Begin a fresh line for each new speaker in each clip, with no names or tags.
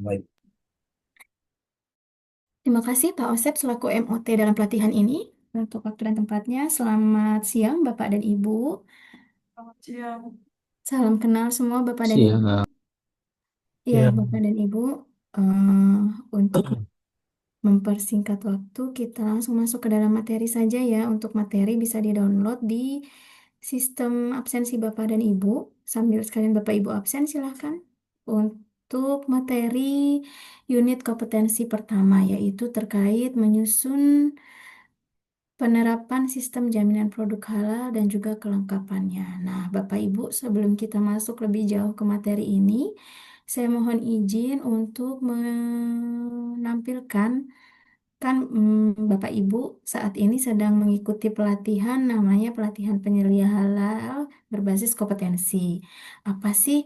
Baik.
Terima kasih Pak Osep selaku MOT dalam pelatihan ini. Untuk waktu dan tempatnya, selamat siang Bapak dan Ibu.
Selamat siang.
Salam kenal semua Bapak dan Ibu.
Siang.
Ya,
Ya.
Bapak dan Ibu, eh, untuk mempersingkat waktu, kita langsung masuk ke dalam materi saja ya. Untuk materi bisa di-download di sistem absensi Bapak dan Ibu. Sambil sekalian Bapak Ibu absen, silahkan. Untuk materi unit kompetensi pertama, yaitu terkait menyusun penerapan sistem jaminan produk halal dan juga kelengkapannya. Nah, Bapak Ibu, sebelum kita masuk lebih jauh ke materi ini, saya mohon izin untuk menampilkan kan Bapak Ibu saat ini sedang mengikuti pelatihan namanya pelatihan penyelia halal berbasis kompetensi. Apa sih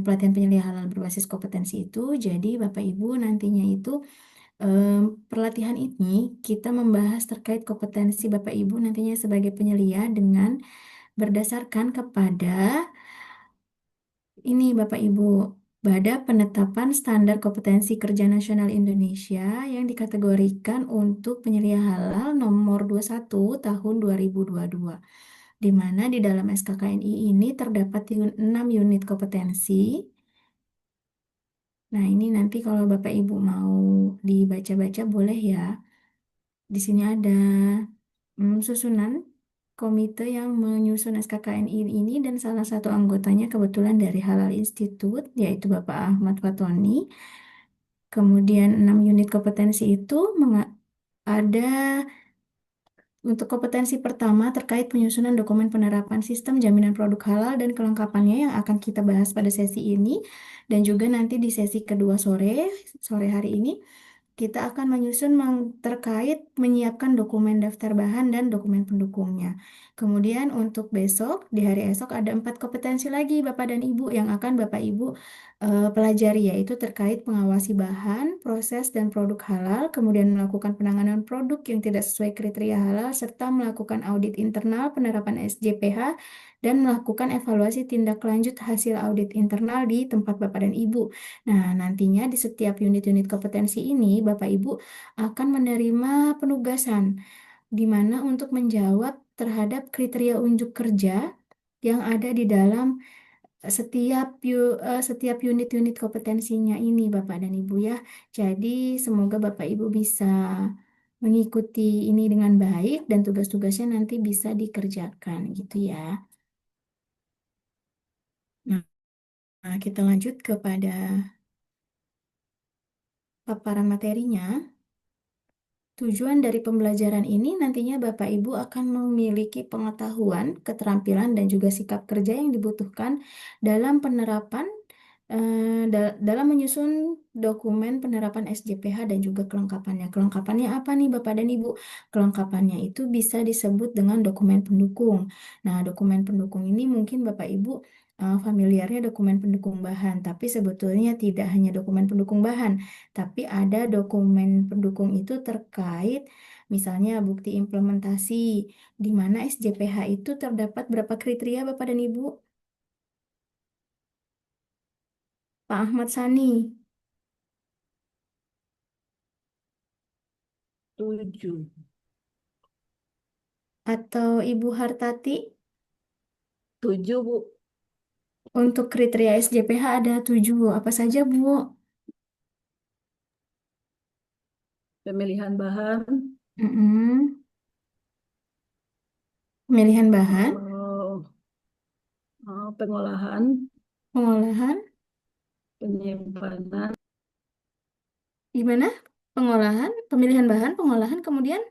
pelatihan penyelia halal berbasis kompetensi itu? Jadi Bapak Ibu nantinya itu pelatihan ini kita membahas terkait kompetensi Bapak Ibu nantinya sebagai penyelia dengan berdasarkan kepada ini Bapak Ibu, pada penetapan standar kompetensi kerja nasional Indonesia yang dikategorikan untuk penyelia halal nomor 21 tahun 2022, di mana di dalam SKKNI ini terdapat 6 unit kompetensi. Nah, ini nanti kalau Bapak Ibu mau dibaca-baca boleh ya. Di sini ada susunan komite yang menyusun SKKNI ini dan salah satu anggotanya kebetulan dari Halal Institute yaitu Bapak Ahmad Fatoni. Kemudian 6 unit kompetensi itu ada untuk kompetensi pertama terkait penyusunan dokumen penerapan sistem jaminan produk halal dan kelengkapannya yang akan kita bahas pada sesi ini dan juga nanti di sesi kedua sore hari ini kita akan menyusun terkait menyiapkan dokumen daftar bahan dan dokumen pendukungnya. Kemudian untuk besok, di hari esok ada 4 kompetensi lagi Bapak dan Ibu yang akan Bapak Ibu pelajari yaitu terkait mengawasi bahan, proses dan produk halal, kemudian melakukan penanganan produk yang tidak sesuai kriteria halal, serta melakukan audit internal penerapan SJPH dan melakukan evaluasi tindak lanjut hasil audit internal di tempat Bapak dan Ibu. Nah, nantinya di setiap unit-unit kompetensi ini, Bapak Ibu akan menerima penugasan di mana untuk menjawab terhadap kriteria unjuk kerja yang ada di dalam setiap unit-unit kompetensinya ini, Bapak dan Ibu ya. Jadi, semoga Bapak Ibu bisa mengikuti ini dengan baik dan tugas-tugasnya nanti bisa dikerjakan gitu ya. Nah, kita lanjut kepada paparan materinya. Tujuan dari pembelajaran ini nantinya Bapak Ibu akan memiliki pengetahuan, keterampilan, dan juga sikap kerja yang dibutuhkan dalam penerapan, dalam menyusun dokumen penerapan SJPH dan juga kelengkapannya. Kelengkapannya apa nih Bapak dan Ibu? Kelengkapannya itu bisa disebut dengan dokumen pendukung. Nah, dokumen pendukung ini mungkin Bapak Ibu familiarnya dokumen pendukung bahan, tapi sebetulnya tidak hanya dokumen pendukung bahan tapi ada dokumen pendukung itu terkait misalnya bukti implementasi di mana SJPH itu terdapat berapa kriteria Bapak dan Ibu? Pak Ahmad Sani
7.
atau Ibu Hartati,
7, Bu.
untuk kriteria SJPH ada 7. Apa saja Bu?
Pemilihan bahan,
Mm-mm. Pemilihan bahan,
eh, pengolahan,
pengolahan,
penyimpanan,
gimana? Pengolahan, pemilihan bahan, pengolahan, kemudian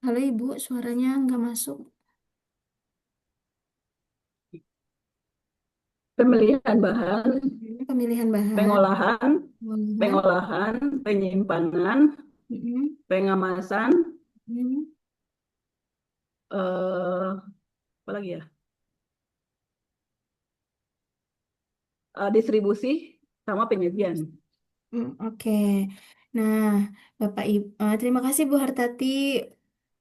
halo Ibu, suaranya nggak masuk.
pemilihan bahan,
Pemilihan bahan,
pengolahan,
pengolahan,
pengolahan, penyimpanan,
mm-mm,
pengemasan,
mm.
apa lagi ya? Distribusi sama penyajian.
Oke. Nah, Bapak Ibu, terima kasih Bu Hartati.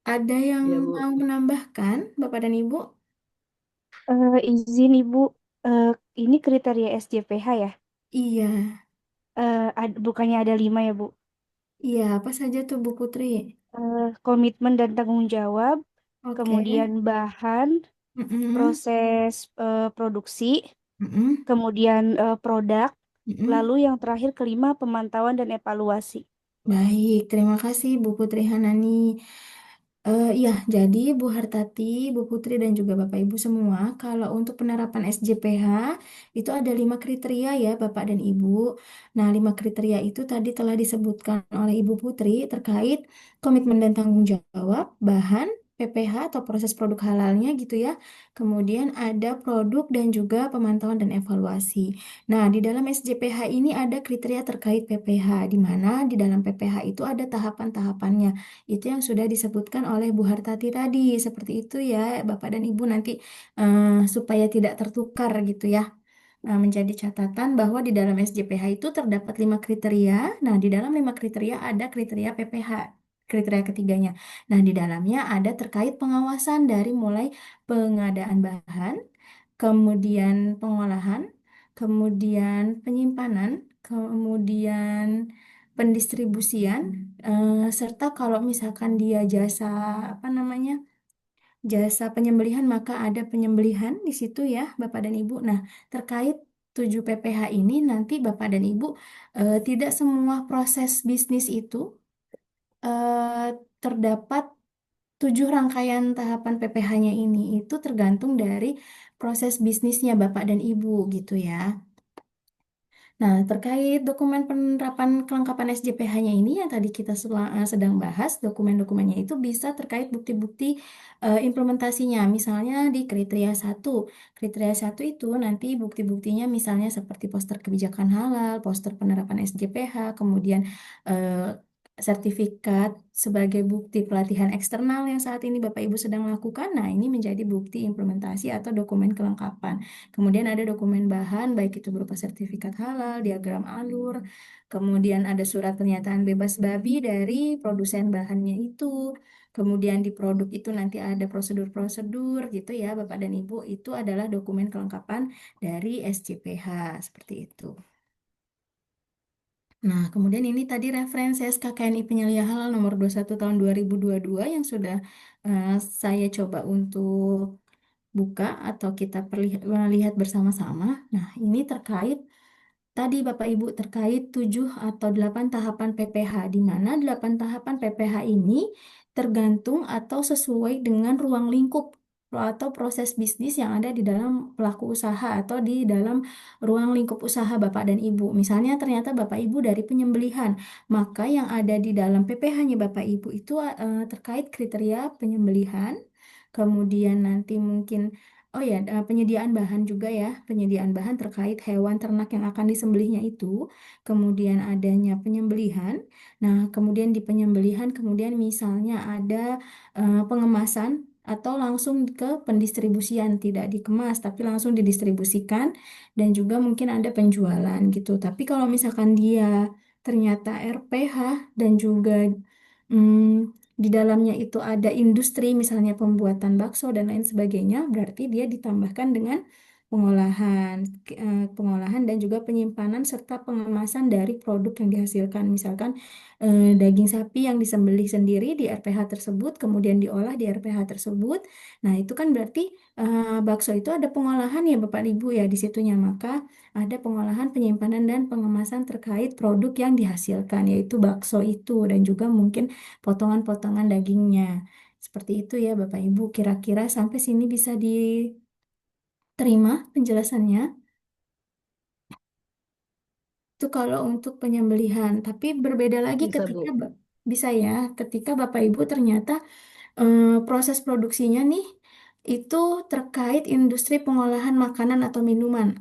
Ada yang
Ya,
mau
Bu.
menambahkan, Bapak dan Ibu?
Izin Ibu, eh, ini kriteria SJPH ya?
Iya,
Bukannya ada 5 ya Bu?
iya, apa saja tuh Bu Putri?
Komitmen dan tanggung jawab,
Oke.
kemudian bahan,
Mm-mm.
proses produksi,
Mm-mm.
kemudian produk,
Mm-mm.
lalu yang terakhir kelima pemantauan dan evaluasi.
Baik, terima kasih Bu Putri Hanani. Iya, jadi Bu Hartati, Bu Putri, dan juga Bapak Ibu semua, kalau untuk penerapan SJPH itu ada 5 kriteria ya Bapak dan Ibu. Nah, 5 kriteria itu tadi telah disebutkan oleh Ibu Putri terkait komitmen dan tanggung jawab, bahan, PPH atau proses produk halalnya gitu ya. Kemudian ada produk dan juga pemantauan dan evaluasi. Nah, di dalam SJPH ini ada kriteria terkait PPH, di mana di dalam PPH itu ada tahapan-tahapannya. Itu yang sudah disebutkan oleh Bu Hartati tadi. Seperti itu ya, Bapak dan Ibu nanti supaya tidak tertukar gitu ya. Nah, menjadi catatan bahwa di dalam SJPH itu terdapat 5 kriteria. Nah, di dalam 5 kriteria ada kriteria PPH. Kriteria ketiganya. Nah, di dalamnya ada terkait pengawasan dari mulai pengadaan bahan, kemudian pengolahan, kemudian penyimpanan, kemudian pendistribusian, serta kalau misalkan dia jasa apa namanya jasa penyembelihan maka ada penyembelihan di situ ya Bapak dan Ibu. Nah terkait 7 PPH ini nanti Bapak dan Ibu tidak semua proses bisnis itu terdapat 7 rangkaian tahapan PPH-nya ini itu tergantung dari proses bisnisnya Bapak dan Ibu gitu ya. Nah, terkait dokumen penerapan kelengkapan SJPH-nya ini yang tadi kita sedang bahas, dokumen-dokumennya itu bisa terkait bukti-bukti implementasinya. Misalnya di kriteria 1. Kriteria 1 itu nanti bukti-buktinya misalnya seperti poster kebijakan halal, poster penerapan SJPH, kemudian sertifikat sebagai bukti pelatihan eksternal yang saat ini Bapak Ibu sedang lakukan. Nah, ini menjadi bukti implementasi atau dokumen kelengkapan. Kemudian ada dokumen bahan, baik itu berupa sertifikat halal, diagram alur, kemudian ada surat pernyataan bebas babi dari produsen bahannya itu. Kemudian di produk itu nanti ada prosedur-prosedur gitu ya, Bapak dan Ibu. Itu adalah dokumen kelengkapan dari SCPH, seperti itu. Nah, kemudian ini tadi referensi SKKNI Penyelia Halal nomor 21 tahun 2022 yang sudah eh, saya coba untuk buka atau kita lihat bersama-sama. Nah, ini terkait tadi Bapak Ibu terkait 7 atau 8 tahapan PPH, di mana 8 tahapan PPH ini tergantung atau sesuai dengan ruang lingkup atau proses bisnis yang ada di dalam pelaku usaha atau di dalam ruang lingkup usaha Bapak dan Ibu. Misalnya ternyata Bapak Ibu dari penyembelihan, maka yang ada di dalam PPH-nya Bapak Ibu itu terkait kriteria penyembelihan, kemudian nanti mungkin oh ya, penyediaan bahan juga ya, penyediaan bahan terkait hewan ternak yang akan disembelihnya itu, kemudian adanya penyembelihan. Nah, kemudian di penyembelihan, kemudian misalnya ada pengemasan atau langsung ke pendistribusian, tidak dikemas tapi langsung didistribusikan, dan juga mungkin ada penjualan gitu. Tapi kalau misalkan dia ternyata RPH dan juga di dalamnya itu ada industri, misalnya pembuatan bakso dan lain sebagainya, berarti dia ditambahkan dengan pengolahan, pengolahan dan juga penyimpanan serta pengemasan dari produk yang dihasilkan. Misalkan daging sapi yang disembelih sendiri di RPH tersebut, kemudian diolah di RPH tersebut. Nah, itu kan berarti bakso itu ada pengolahan ya Bapak Ibu ya di situnya. Maka ada pengolahan, penyimpanan, dan pengemasan terkait produk yang dihasilkan, yaitu bakso itu dan juga mungkin potongan-potongan dagingnya. Seperti itu ya Bapak Ibu. Kira-kira sampai sini bisa diterima penjelasannya. Itu kalau untuk penyembelihan. Tapi berbeda lagi
Bisa,
ketika
Bu.
bisa ya, ketika Bapak Ibu ternyata proses produksinya nih itu terkait industri pengolahan makanan atau minuman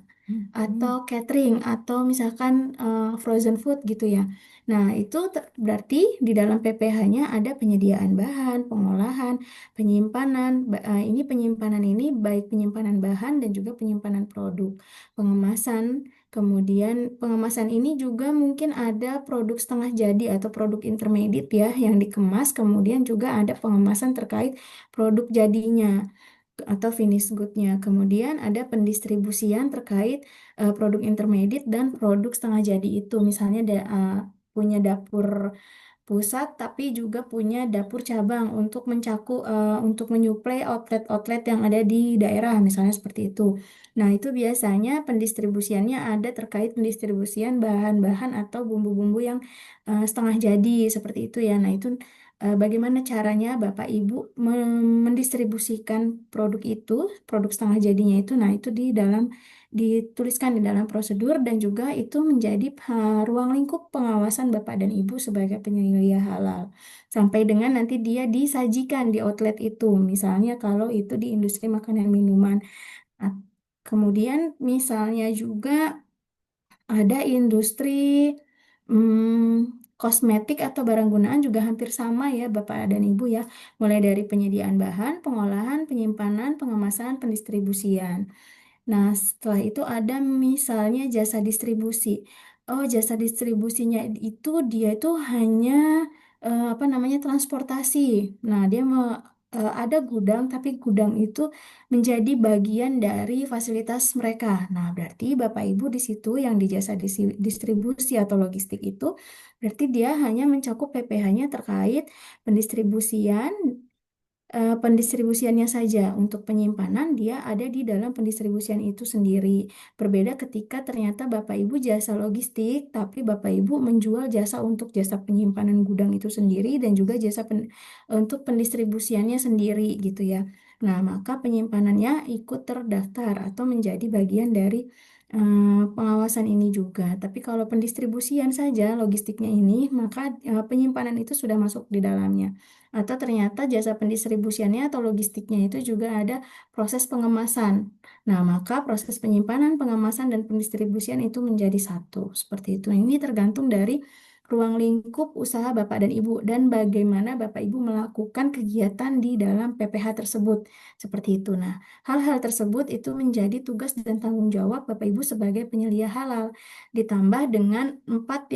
atau catering atau misalkan frozen food gitu ya. Nah, itu berarti di dalam PPH-nya ada penyediaan bahan, pengolahan, penyimpanan. Ini penyimpanan ini baik penyimpanan bahan dan juga penyimpanan produk, pengemasan. Kemudian pengemasan ini juga mungkin ada produk setengah jadi atau produk intermediate ya yang dikemas. Kemudian juga ada pengemasan terkait produk jadinya. atau finish good-nya. Kemudian ada pendistribusian terkait produk intermediate dan produk setengah jadi itu. Misalnya punya dapur pusat tapi juga punya dapur cabang untuk untuk menyuplai outlet-outlet yang ada di daerah misalnya seperti itu. Nah, itu biasanya pendistribusiannya ada terkait pendistribusian bahan-bahan atau bumbu-bumbu yang setengah jadi seperti itu ya. Nah, itu bagaimana caranya Bapak Ibu mendistribusikan produk itu, produk setengah jadinya itu. Nah, itu dituliskan di dalam prosedur dan juga itu menjadi ruang lingkup pengawasan Bapak dan Ibu sebagai penyedia halal. Sampai dengan nanti dia disajikan di outlet itu. Misalnya kalau itu di industri makanan minuman. Ah, Kemudian misalnya juga ada industri kosmetik atau barang gunaan juga hampir sama ya Bapak dan Ibu ya. Mulai dari penyediaan bahan, pengolahan, penyimpanan, pengemasan, pendistribusian. Nah, setelah itu ada misalnya jasa distribusi. Oh, jasa distribusinya itu dia itu hanya apa namanya transportasi. Nah, ada gudang, tapi gudang itu menjadi bagian dari fasilitas mereka. Nah, berarti Bapak Ibu di situ yang di jasa distribusi atau logistik itu, berarti dia hanya mencakup PPh-nya terkait pendistribusian pendistribusiannya saja. Untuk penyimpanan dia ada di dalam pendistribusian itu sendiri. Berbeda ketika ternyata Bapak Ibu jasa logistik, tapi Bapak Ibu menjual jasa untuk jasa penyimpanan gudang itu sendiri dan juga untuk pendistribusiannya sendiri gitu ya. Nah, maka penyimpanannya ikut terdaftar atau menjadi bagian dari pengawasan ini juga. Tapi kalau pendistribusian saja logistiknya ini, maka penyimpanan itu sudah masuk di dalamnya. Atau ternyata jasa pendistribusiannya atau logistiknya itu juga ada proses pengemasan. Nah, maka proses penyimpanan, pengemasan, dan pendistribusian itu menjadi satu. Seperti itu. Ini tergantung dari ruang lingkup usaha Bapak dan Ibu dan bagaimana Bapak Ibu melakukan kegiatan di dalam PPh tersebut. Seperti itu. Nah, hal-hal tersebut itu menjadi tugas dan tanggung jawab Bapak Ibu sebagai penyelia halal. Ditambah dengan empat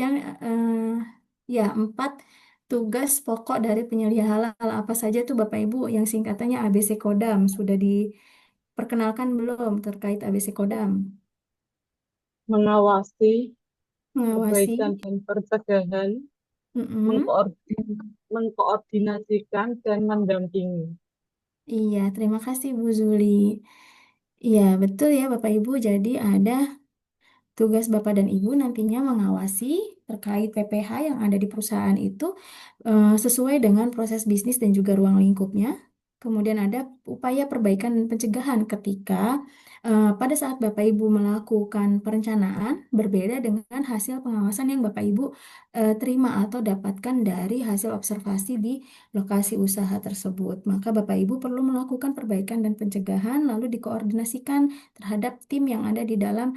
tugas pokok dari penyelia halal apa saja tuh Bapak Ibu yang singkatannya ABC Kodam sudah diperkenalkan belum terkait ABC Kodam?
Mengawasi
Mengawasi.
perbaikan dan pencegahan,
Mm-mm.
mengkoordinasikan dan mendampingi.
Iya, terima kasih Bu Zuli. Iya, betul ya Bapak Ibu. Jadi ada tugas Bapak dan Ibu nantinya mengawasi terkait PPh yang ada di perusahaan itu sesuai dengan proses bisnis dan juga ruang lingkupnya. Kemudian ada upaya perbaikan dan pencegahan ketika pada saat Bapak Ibu melakukan perencanaan berbeda dengan hasil pengawasan yang Bapak Ibu terima atau dapatkan dari hasil observasi di lokasi usaha tersebut. Maka Bapak Ibu perlu melakukan perbaikan dan pencegahan lalu dikoordinasikan terhadap tim yang ada di dalam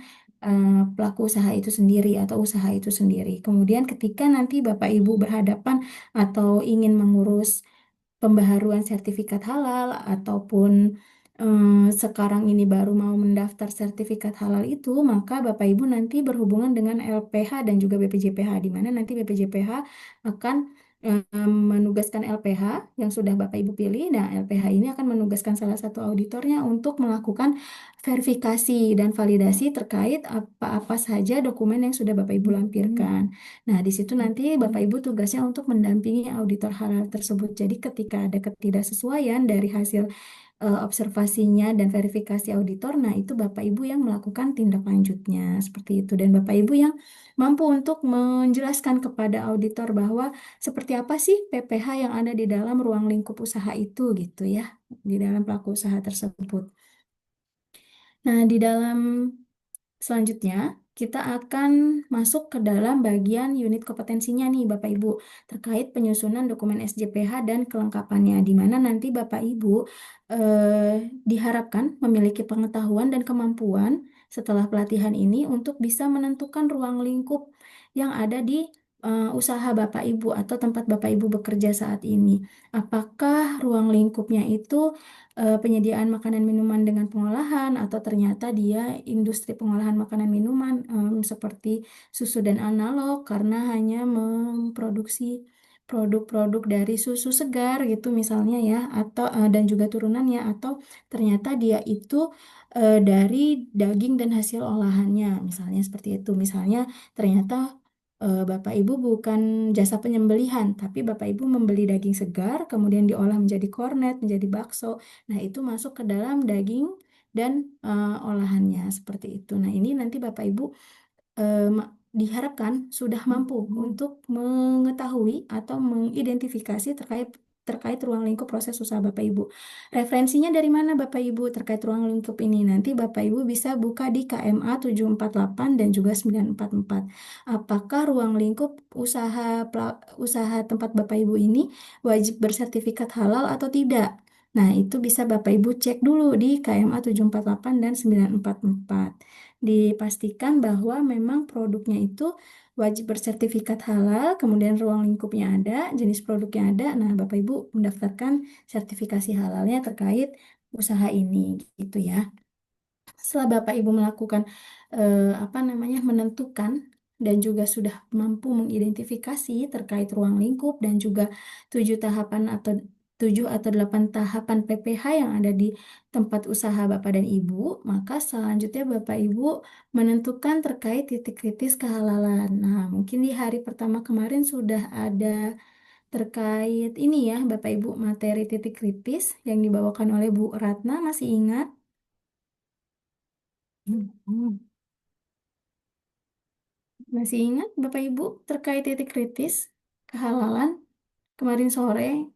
pelaku usaha itu sendiri atau usaha itu sendiri. Kemudian ketika nanti Bapak Ibu berhadapan atau ingin mengurus pembaharuan sertifikat halal ataupun sekarang ini baru mau mendaftar sertifikat halal itu, maka Bapak Ibu nanti berhubungan dengan LPH dan juga BPJPH, di mana nanti BPJPH akan menugaskan LPH yang sudah Bapak Ibu pilih. Nah, LPH ini akan menugaskan salah satu auditornya untuk melakukan verifikasi dan validasi terkait apa-apa saja dokumen yang sudah Bapak Ibu lampirkan. Nah, di situ nanti Bapak Ibu tugasnya untuk mendampingi auditor halal tersebut. Jadi ketika ada ketidaksesuaian dari hasil observasinya dan verifikasi auditor, nah itu Bapak Ibu yang melakukan tindak lanjutnya seperti itu. Dan Bapak Ibu yang mampu untuk menjelaskan kepada auditor bahwa seperti apa sih PPh yang ada di dalam ruang lingkup usaha itu gitu ya, di dalam pelaku usaha tersebut. Nah, di dalam selanjutnya, kita akan masuk ke dalam bagian unit kompetensinya nih Bapak Ibu terkait penyusunan dokumen SJPH dan kelengkapannya di mana nanti Bapak Ibu diharapkan memiliki pengetahuan dan kemampuan setelah pelatihan ini untuk bisa menentukan ruang lingkup yang ada di usaha Bapak Ibu atau tempat Bapak Ibu bekerja saat ini. Apakah ruang lingkupnya itu penyediaan makanan minuman dengan pengolahan atau ternyata dia industri pengolahan makanan minuman seperti susu dan analog karena hanya memproduksi produk-produk dari susu segar gitu misalnya ya, atau dan juga turunannya, atau ternyata dia itu dari daging dan hasil olahannya, misalnya seperti itu. Misalnya ternyata Bapak Ibu bukan jasa penyembelihan, tapi Bapak Ibu membeli daging segar, kemudian diolah menjadi kornet, menjadi bakso. Nah, itu masuk ke dalam daging dan olahannya seperti itu. Nah, ini nanti Bapak Ibu diharapkan sudah mampu untuk mengetahui atau mengidentifikasi terkait terkait ruang lingkup proses usaha Bapak Ibu. Referensinya dari mana Bapak Ibu terkait ruang lingkup ini? Nanti Bapak Ibu bisa buka di KMA 748 dan juga 944. Apakah ruang lingkup usaha tempat Bapak Ibu ini wajib bersertifikat halal atau tidak? Nah, itu bisa Bapak Ibu cek dulu di KMA 748 dan 944. Dipastikan bahwa memang produknya itu wajib bersertifikat halal, kemudian ruang lingkupnya ada, jenis produknya ada. Nah, Bapak Ibu mendaftarkan sertifikasi halalnya terkait usaha ini gitu ya. Setelah Bapak Ibu melakukan apa namanya menentukan dan juga sudah mampu mengidentifikasi terkait ruang lingkup dan juga 7 atau 8 PPH yang ada di tempat usaha Bapak dan Ibu, maka selanjutnya Bapak Ibu menentukan terkait titik kritis kehalalan. Nah, mungkin di hari pertama kemarin sudah ada terkait ini ya, Bapak Ibu, materi titik kritis yang dibawakan oleh Bu Ratna, masih ingat? Masih ingat Bapak Ibu terkait titik kritis kehalalan kemarin sore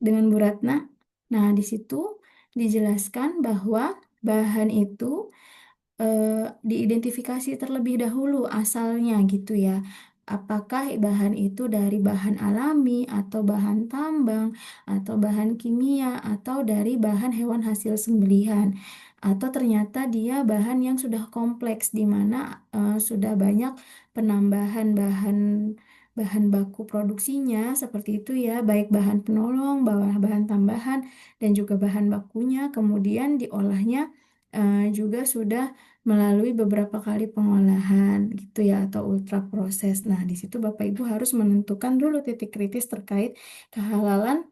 dengan Bu Ratna? Nah, di situ dijelaskan bahwa bahan itu diidentifikasi terlebih dahulu asalnya gitu ya. Apakah bahan itu dari bahan alami atau bahan tambang atau bahan kimia atau dari bahan hewan hasil sembelihan, atau ternyata dia bahan yang sudah kompleks di mana sudah banyak penambahan bahan bahan baku produksinya seperti itu ya, baik bahan penolong, bahan tambahan dan juga bahan bakunya kemudian diolahnya juga sudah melalui beberapa kali pengolahan gitu ya, atau ultra proses. Nah, di situ Bapak Ibu harus menentukan dulu titik kritis terkait kehalalan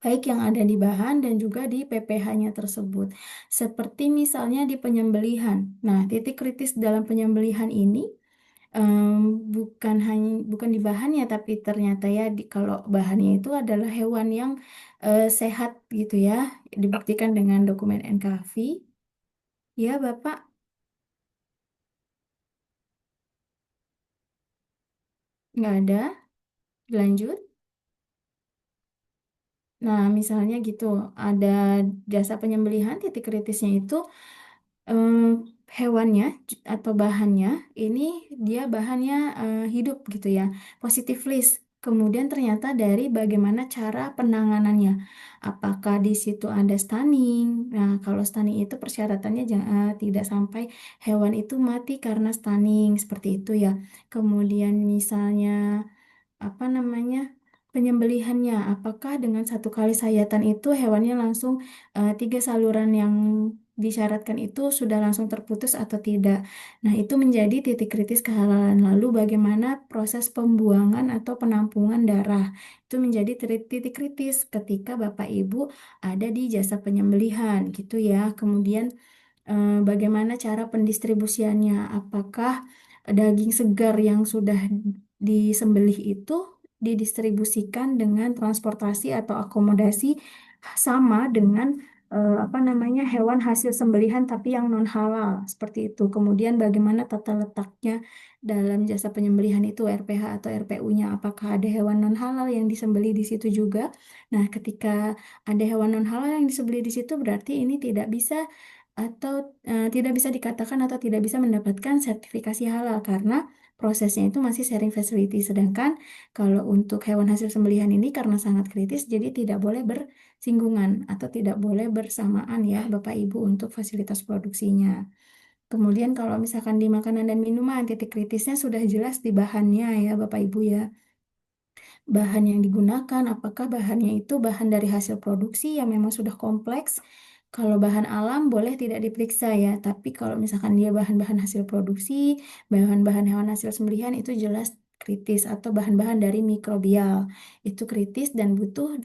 baik yang ada di bahan dan juga di PPH-nya tersebut. Seperti misalnya di penyembelihan. Nah, titik kritis dalam penyembelihan ini bukan di bahannya, tapi ternyata ya kalau bahannya itu adalah hewan yang sehat gitu ya, dibuktikan dengan dokumen NKV. Ya, Bapak, nggak ada. Lanjut. Nah, misalnya gitu, ada jasa penyembelihan, titik kritisnya itu em, hewannya atau bahannya ini dia bahannya hidup gitu ya, positif list. Kemudian ternyata dari bagaimana cara penanganannya, apakah di situ ada stunning. Nah, kalau stunning itu persyaratannya tidak sampai hewan itu mati karena stunning seperti itu ya. Kemudian misalnya apa namanya penyembelihannya, apakah dengan satu kali sayatan itu hewannya langsung 3 saluran yang disyaratkan itu sudah langsung terputus atau tidak. Nah, itu menjadi titik kritis kehalalan. Lalu bagaimana proses pembuangan atau penampungan darah, itu menjadi titik kritis ketika Bapak Ibu ada di jasa penyembelihan gitu ya. Kemudian bagaimana cara pendistribusiannya, apakah daging segar yang sudah disembelih itu didistribusikan dengan transportasi atau akomodasi sama dengan apa namanya hewan hasil sembelihan tapi yang non halal seperti itu. Kemudian bagaimana tata letaknya dalam jasa penyembelihan itu, RPH atau RPU-nya, apakah ada hewan non halal yang disembelih di situ juga. Nah, ketika ada hewan non halal yang disembelih di situ berarti ini tidak bisa atau tidak bisa dikatakan atau tidak bisa mendapatkan sertifikasi halal karena prosesnya itu masih sharing facility. Sedangkan kalau untuk hewan hasil sembelihan ini karena sangat kritis, jadi tidak boleh bersinggungan atau tidak boleh bersamaan ya Bapak Ibu untuk fasilitas produksinya. Kemudian kalau misalkan di makanan dan minuman, titik kritisnya sudah jelas di bahannya ya Bapak Ibu ya. Bahan yang digunakan, apakah bahannya itu bahan dari hasil produksi yang memang sudah kompleks. Kalau bahan alam boleh tidak diperiksa ya, tapi kalau misalkan dia bahan-bahan hasil produksi, bahan-bahan hewan hasil sembelihan itu jelas kritis atau bahan-bahan dari mikrobial. Itu kritis dan butuh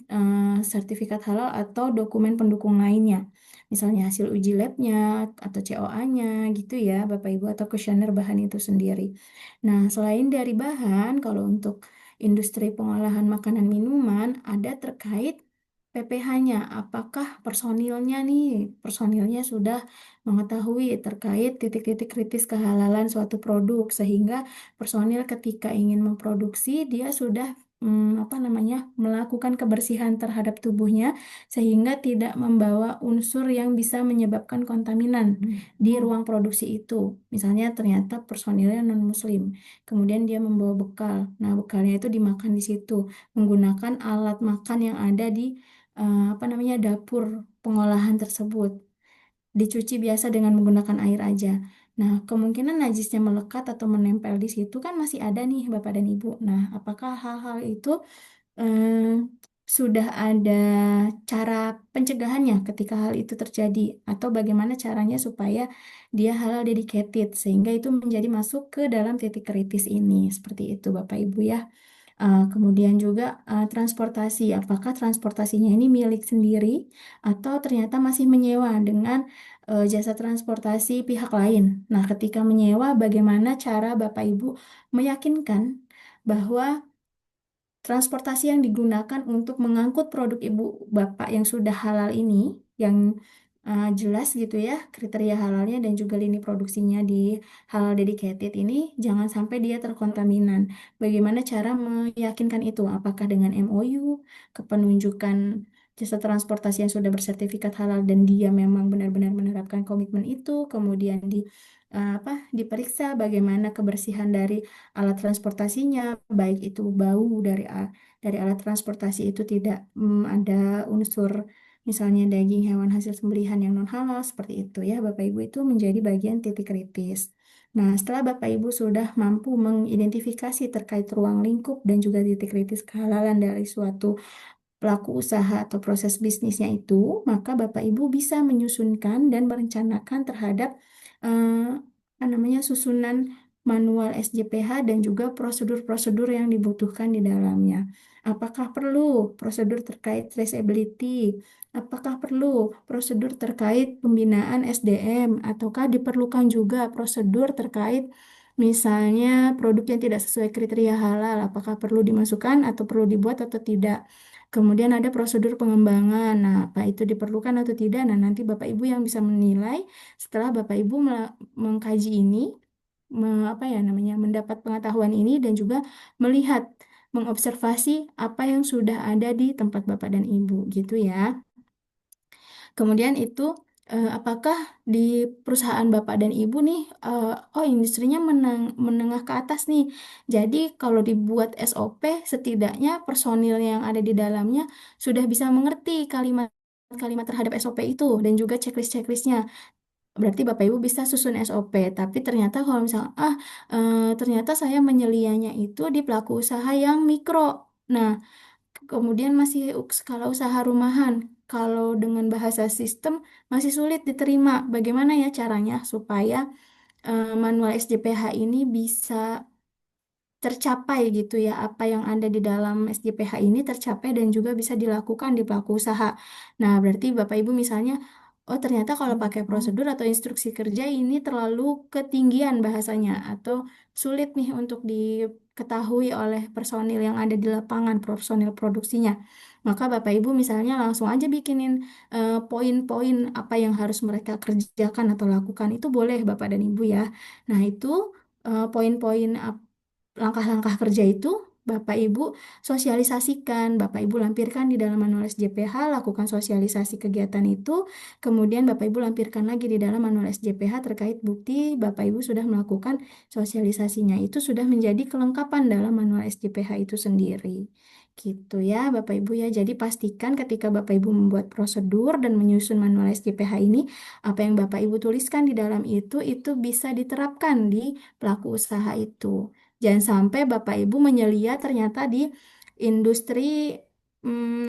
sertifikat halal atau dokumen pendukung lainnya. Misalnya hasil uji labnya atau COA-nya gitu ya Bapak Ibu atau kuesioner bahan itu sendiri. Nah, selain dari bahan, kalau untuk industri pengolahan makanan minuman ada terkait PPH-nya. Apakah personilnya sudah mengetahui terkait titik-titik kritis kehalalan suatu produk sehingga personil ketika ingin memproduksi dia sudah apa namanya melakukan kebersihan terhadap tubuhnya sehingga tidak membawa unsur yang bisa menyebabkan kontaminan di ruang produksi itu. Misalnya ternyata personilnya non-muslim, kemudian dia membawa bekal. Nah, bekalnya itu dimakan di situ menggunakan alat makan yang ada di apa namanya dapur pengolahan tersebut. Dicuci biasa dengan menggunakan air aja. Nah, kemungkinan najisnya melekat atau menempel di situ kan masih ada nih Bapak dan Ibu. Nah, apakah hal-hal itu eh, sudah ada cara pencegahannya ketika hal itu terjadi atau bagaimana caranya supaya dia halal dedicated sehingga itu menjadi masuk ke dalam titik kritis ini. Seperti itu Bapak Ibu ya. Kemudian juga transportasi, apakah transportasinya ini milik sendiri atau ternyata masih menyewa dengan jasa transportasi pihak lain. Nah, ketika menyewa, bagaimana cara Bapak Ibu meyakinkan bahwa transportasi yang digunakan untuk mengangkut produk ibu bapak yang sudah halal ini, yang jelas gitu ya kriteria halalnya dan juga lini produksinya di halal dedicated ini, jangan sampai dia terkontaminan. Bagaimana cara meyakinkan itu? Apakah dengan MOU, kepenunjukan jasa transportasi yang sudah bersertifikat halal dan dia memang benar-benar menerapkan komitmen itu, kemudian diperiksa bagaimana kebersihan dari alat transportasinya, baik itu bau dari alat transportasi itu tidak ada unsur misalnya daging hewan hasil sembelihan yang non halal seperti itu ya Bapak Ibu itu menjadi bagian titik kritis. Nah, setelah Bapak Ibu sudah mampu mengidentifikasi terkait ruang lingkup dan juga titik kritis kehalalan dari suatu pelaku usaha atau proses bisnisnya itu, maka Bapak Ibu bisa menyusunkan dan merencanakan terhadap apa namanya susunan manual SJPH dan juga prosedur-prosedur yang dibutuhkan di dalamnya. Apakah perlu prosedur terkait traceability? Apakah perlu prosedur terkait pembinaan SDM? Ataukah diperlukan juga prosedur terkait misalnya produk yang tidak sesuai kriteria halal? Apakah perlu dimasukkan atau perlu dibuat atau tidak? Kemudian ada prosedur pengembangan. Nah, apa itu diperlukan atau tidak? Nah, nanti Bapak Ibu yang bisa menilai setelah Bapak Ibu mengkaji ini, apa ya namanya, mendapat pengetahuan ini dan juga melihat, mengobservasi apa yang sudah ada di tempat Bapak dan Ibu, gitu ya. Kemudian itu apakah di perusahaan Bapak dan Ibu nih, oh industrinya menengah ke atas nih. Jadi kalau dibuat SOP, setidaknya personil yang ada di dalamnya sudah bisa mengerti kalimat-kalimat terhadap SOP itu dan juga checklist-checklistnya. Berarti Bapak Ibu bisa susun SOP. Tapi ternyata kalau misalnya, ternyata saya menyelianya itu di pelaku usaha yang mikro. Nah, kemudian masih skala usaha rumahan. Kalau dengan bahasa sistem masih sulit diterima. Bagaimana ya caranya supaya manual SJPH ini bisa tercapai gitu ya, apa yang ada di dalam SJPH ini tercapai dan juga bisa dilakukan di pelaku usaha. Nah, berarti Bapak Ibu misalnya, oh ternyata kalau pakai prosedur atau instruksi kerja ini terlalu ketinggian bahasanya atau sulit nih untuk diketahui oleh personil yang ada di lapangan, personil produksinya. Maka Bapak Ibu misalnya langsung aja bikinin poin-poin apa yang harus mereka kerjakan atau lakukan. Itu boleh Bapak dan Ibu ya. Nah, itu poin-poin langkah-langkah kerja itu Bapak Ibu sosialisasikan, Bapak Ibu lampirkan di dalam manual SJPH, lakukan sosialisasi kegiatan itu, kemudian Bapak Ibu lampirkan lagi di dalam manual SJPH terkait bukti Bapak Ibu sudah melakukan sosialisasinya. Itu sudah menjadi kelengkapan dalam manual SJPH itu sendiri. Gitu ya Bapak Ibu ya. Jadi pastikan ketika Bapak Ibu membuat prosedur dan menyusun manual SJPH ini, apa yang Bapak Ibu tuliskan di dalam itu bisa diterapkan di pelaku usaha itu. Jangan sampai Bapak Ibu menyelia ternyata di industri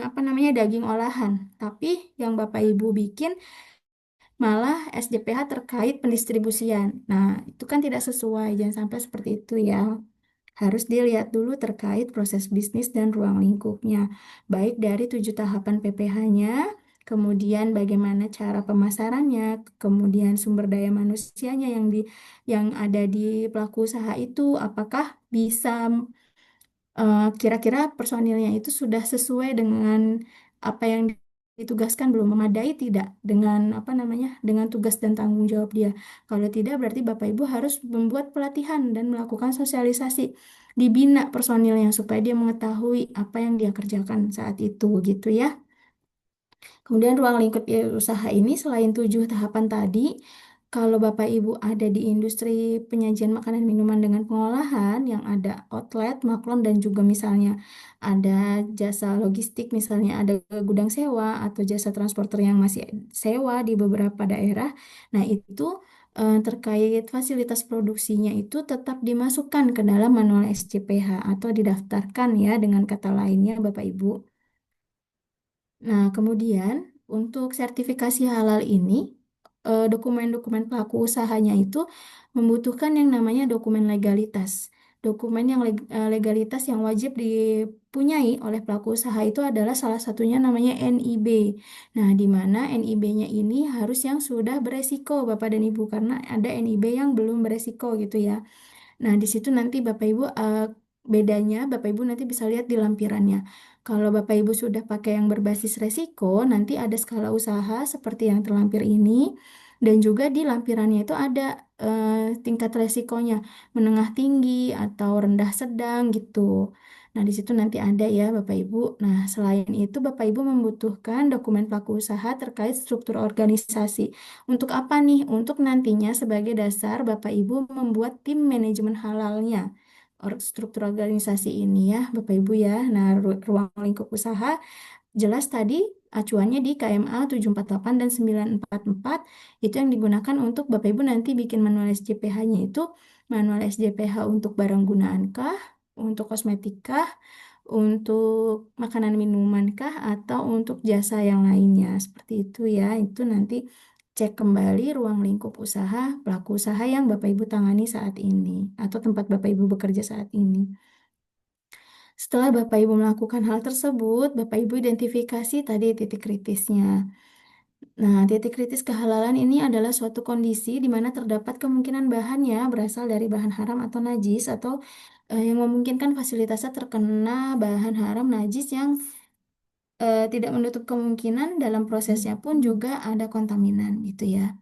apa namanya daging olahan, tapi yang Bapak Ibu bikin malah SJPH terkait pendistribusian. Nah, itu kan tidak sesuai. Jangan sampai seperti itu ya. Harus dilihat dulu terkait proses bisnis dan ruang lingkupnya, baik dari 7 tahapan PPH-nya, kemudian bagaimana cara pemasarannya, kemudian sumber daya manusianya yang ada di pelaku usaha itu, apakah bisa kira-kira personilnya itu sudah sesuai dengan apa yang ditugaskan, belum memadai tidak dengan apa namanya dengan tugas dan tanggung jawab dia. Kalau tidak berarti Bapak Ibu harus membuat pelatihan dan melakukan sosialisasi, dibina personilnya supaya dia mengetahui apa yang dia kerjakan saat itu gitu ya. Kemudian ruang lingkup usaha ini selain 7 tahapan tadi, kalau Bapak Ibu ada di industri penyajian makanan minuman dengan pengolahan yang ada outlet, maklon, dan juga misalnya ada jasa logistik, misalnya ada gudang sewa atau jasa transporter yang masih sewa di beberapa daerah. Nah, itu terkait fasilitas produksinya itu tetap dimasukkan ke dalam manual SCPH atau didaftarkan ya dengan kata lainnya Bapak Ibu. Nah, kemudian untuk sertifikasi halal ini, dokumen-dokumen pelaku usahanya itu membutuhkan yang namanya dokumen legalitas. Dokumen yang legalitas yang wajib dipunyai oleh pelaku usaha itu adalah salah satunya namanya NIB. Nah, di mana NIB-nya ini harus yang sudah beresiko, Bapak dan Ibu, karena ada NIB yang belum beresiko gitu ya. Nah, di situ nanti Bapak Ibu bedanya Bapak Ibu nanti bisa lihat di lampirannya. Kalau Bapak Ibu sudah pakai yang berbasis resiko, nanti ada skala usaha seperti yang terlampir ini, dan juga di lampirannya itu ada tingkat resikonya, menengah tinggi atau rendah sedang gitu. Nah, di situ nanti ada ya Bapak Ibu. Nah, selain itu Bapak Ibu membutuhkan dokumen pelaku usaha terkait struktur organisasi. Untuk apa nih? Untuk nantinya sebagai dasar Bapak Ibu membuat tim manajemen halalnya. Struktur organisasi ini ya Bapak Ibu ya. Nah, ruang lingkup usaha jelas tadi acuannya di KMA 748 dan 944 itu yang digunakan untuk Bapak Ibu nanti bikin manual SJPH-nya itu manual SJPH untuk barang gunaan kah, untuk kosmetik kah, untuk makanan minuman kah, atau untuk jasa yang lainnya. Seperti itu ya. Itu nanti cek kembali ruang lingkup usaha, pelaku usaha yang Bapak Ibu tangani saat ini atau tempat Bapak Ibu bekerja saat ini. Setelah Bapak Ibu melakukan hal tersebut, Bapak Ibu identifikasi tadi titik kritisnya. Nah, titik kritis kehalalan ini adalah suatu kondisi di mana terdapat kemungkinan bahannya berasal dari bahan haram atau najis atau yang memungkinkan fasilitasnya terkena bahan haram najis yang tidak menutup kemungkinan dalam prosesnya pun juga ada kontaminan gitu ya.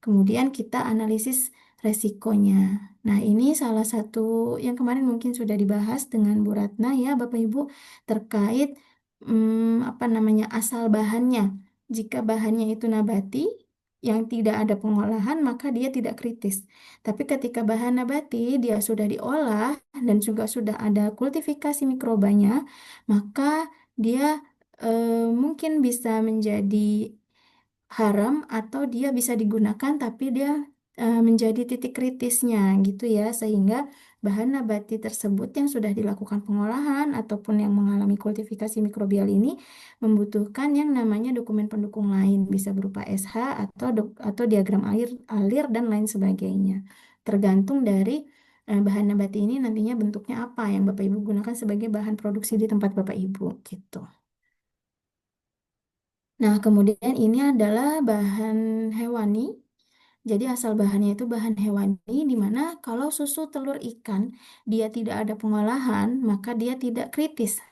Kemudian kita analisis resikonya. Nah, ini salah satu yang kemarin mungkin sudah dibahas dengan Bu Ratna ya, Bapak Ibu, terkait apa namanya asal bahannya. Jika bahannya itu nabati yang tidak ada pengolahan, maka dia tidak kritis. Tapi ketika bahan nabati dia sudah diolah dan juga sudah ada kultifikasi mikrobanya, maka dia mungkin bisa menjadi haram atau dia bisa digunakan tapi dia menjadi titik kritisnya gitu ya, sehingga bahan nabati tersebut yang sudah dilakukan pengolahan ataupun yang mengalami kultifikasi mikrobial ini membutuhkan yang namanya dokumen pendukung lain, bisa berupa SH atau diagram alir dan lain sebagainya, tergantung dari bahan nabati ini nantinya bentuknya apa yang Bapak Ibu gunakan sebagai bahan produksi di tempat Bapak Ibu gitu. Nah, kemudian ini adalah bahan hewani. Jadi asal bahannya itu bahan hewani, di mana kalau susu telur ikan dia tidak ada pengolahan, maka dia tidak kritis,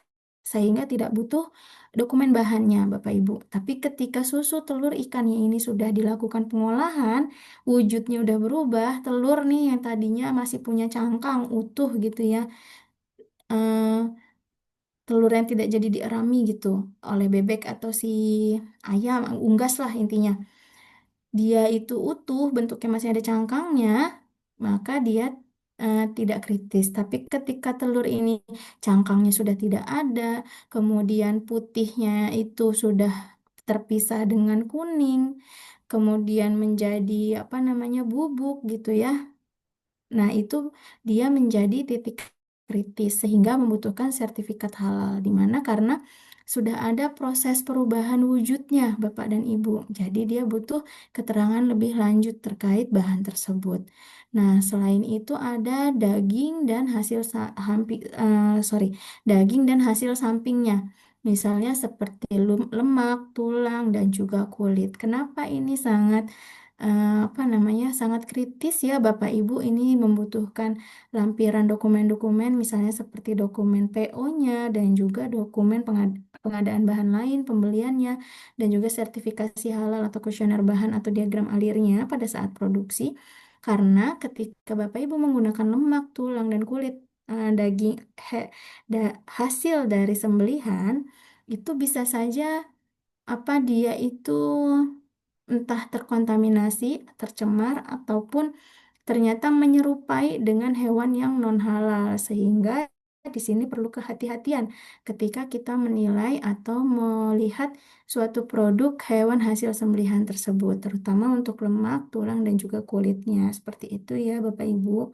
sehingga tidak butuh dokumen bahannya, Bapak Ibu. Tapi ketika susu telur ikannya ini sudah dilakukan pengolahan, wujudnya udah berubah, telur nih yang tadinya masih punya cangkang utuh gitu ya, eh, telur yang tidak jadi dierami gitu oleh bebek atau si ayam, unggas lah intinya. Dia itu utuh, bentuknya masih ada cangkangnya, maka dia tidak kritis. Tapi ketika telur ini cangkangnya sudah tidak ada, kemudian putihnya itu sudah terpisah dengan kuning, kemudian menjadi apa namanya bubuk gitu ya. Nah, itu dia menjadi titik kritis sehingga membutuhkan sertifikat halal. Di mana karena sudah ada proses perubahan wujudnya, Bapak dan Ibu. Jadi dia butuh keterangan lebih lanjut terkait bahan tersebut. Nah, selain itu ada daging dan daging dan hasil sampingnya. Misalnya seperti lemak, tulang, dan juga kulit. Kenapa ini sangat kritis ya Bapak Ibu, ini membutuhkan lampiran dokumen-dokumen misalnya seperti dokumen PO-nya dan juga dokumen pengadaan bahan lain, pembeliannya, dan juga sertifikasi halal atau kuesioner bahan atau diagram alirnya pada saat produksi. Karena ketika Bapak Ibu menggunakan lemak, tulang, dan kulit daging hasil dari sembelihan, itu bisa saja dia itu entah terkontaminasi, tercemar, ataupun ternyata menyerupai dengan hewan yang non halal, sehingga di sini perlu kehati-hatian ketika kita menilai atau melihat suatu produk hewan hasil sembelihan tersebut, terutama untuk lemak, tulang, dan juga kulitnya. Seperti itu ya, Bapak Ibu.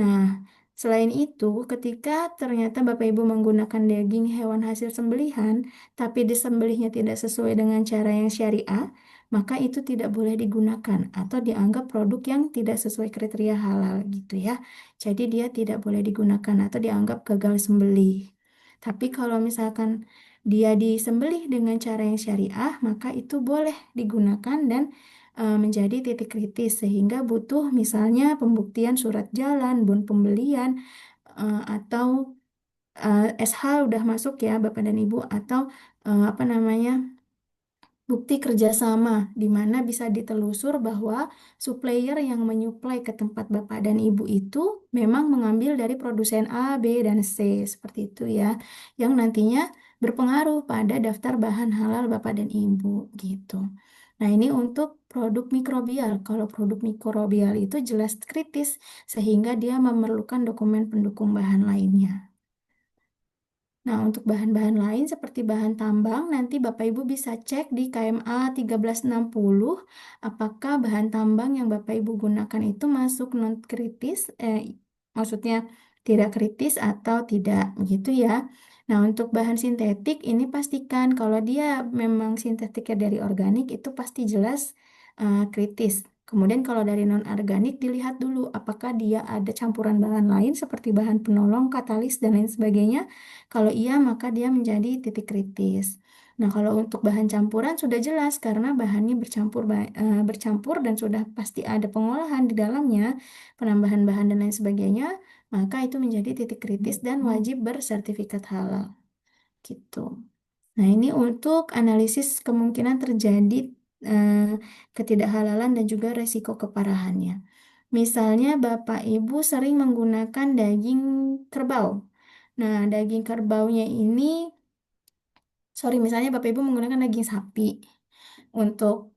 Nah, selain itu, ketika ternyata Bapak Ibu menggunakan daging hewan hasil sembelihan, tapi disembelihnya tidak sesuai dengan cara yang syariah, maka itu tidak boleh digunakan atau dianggap produk yang tidak sesuai kriteria halal gitu ya. Jadi dia tidak boleh digunakan atau dianggap gagal sembelih. Tapi kalau misalkan dia disembelih dengan cara yang syariah, maka itu boleh digunakan dan menjadi titik kritis sehingga butuh misalnya pembuktian surat jalan, pembelian atau SH udah masuk ya Bapak dan Ibu, atau apa namanya, bukti kerjasama di mana bisa ditelusur bahwa supplier yang menyuplai ke tempat Bapak dan Ibu itu memang mengambil dari produsen A, B, dan C seperti itu ya, yang nantinya berpengaruh pada daftar bahan halal Bapak dan Ibu gitu. Nah, ini untuk produk mikrobial. Kalau produk mikrobial itu jelas kritis sehingga dia memerlukan dokumen pendukung bahan lainnya. Nah, untuk bahan-bahan lain seperti bahan tambang, nanti Bapak Ibu bisa cek di KMA 1360 apakah bahan tambang yang Bapak Ibu gunakan itu masuk non kritis, maksudnya tidak kritis atau tidak, gitu ya. Nah, untuk bahan sintetik ini pastikan kalau dia memang sintetiknya dari organik itu pasti jelas kritis. Kemudian kalau dari non-organik dilihat dulu apakah dia ada campuran bahan lain seperti bahan penolong, katalis, dan lain sebagainya. Kalau iya, maka dia menjadi titik kritis. Nah, kalau untuk bahan campuran sudah jelas karena bahannya bercampur dan sudah pasti ada pengolahan di dalamnya, penambahan bahan dan lain sebagainya, maka itu menjadi titik kritis dan wajib bersertifikat halal. Gitu. Nah, ini untuk analisis kemungkinan terjadi eh, ketidakhalalan dan juga resiko keparahannya. Misalnya Bapak Ibu sering menggunakan daging kerbau. Nah, daging kerbaunya ini, misalnya Bapak Ibu menggunakan daging sapi untuk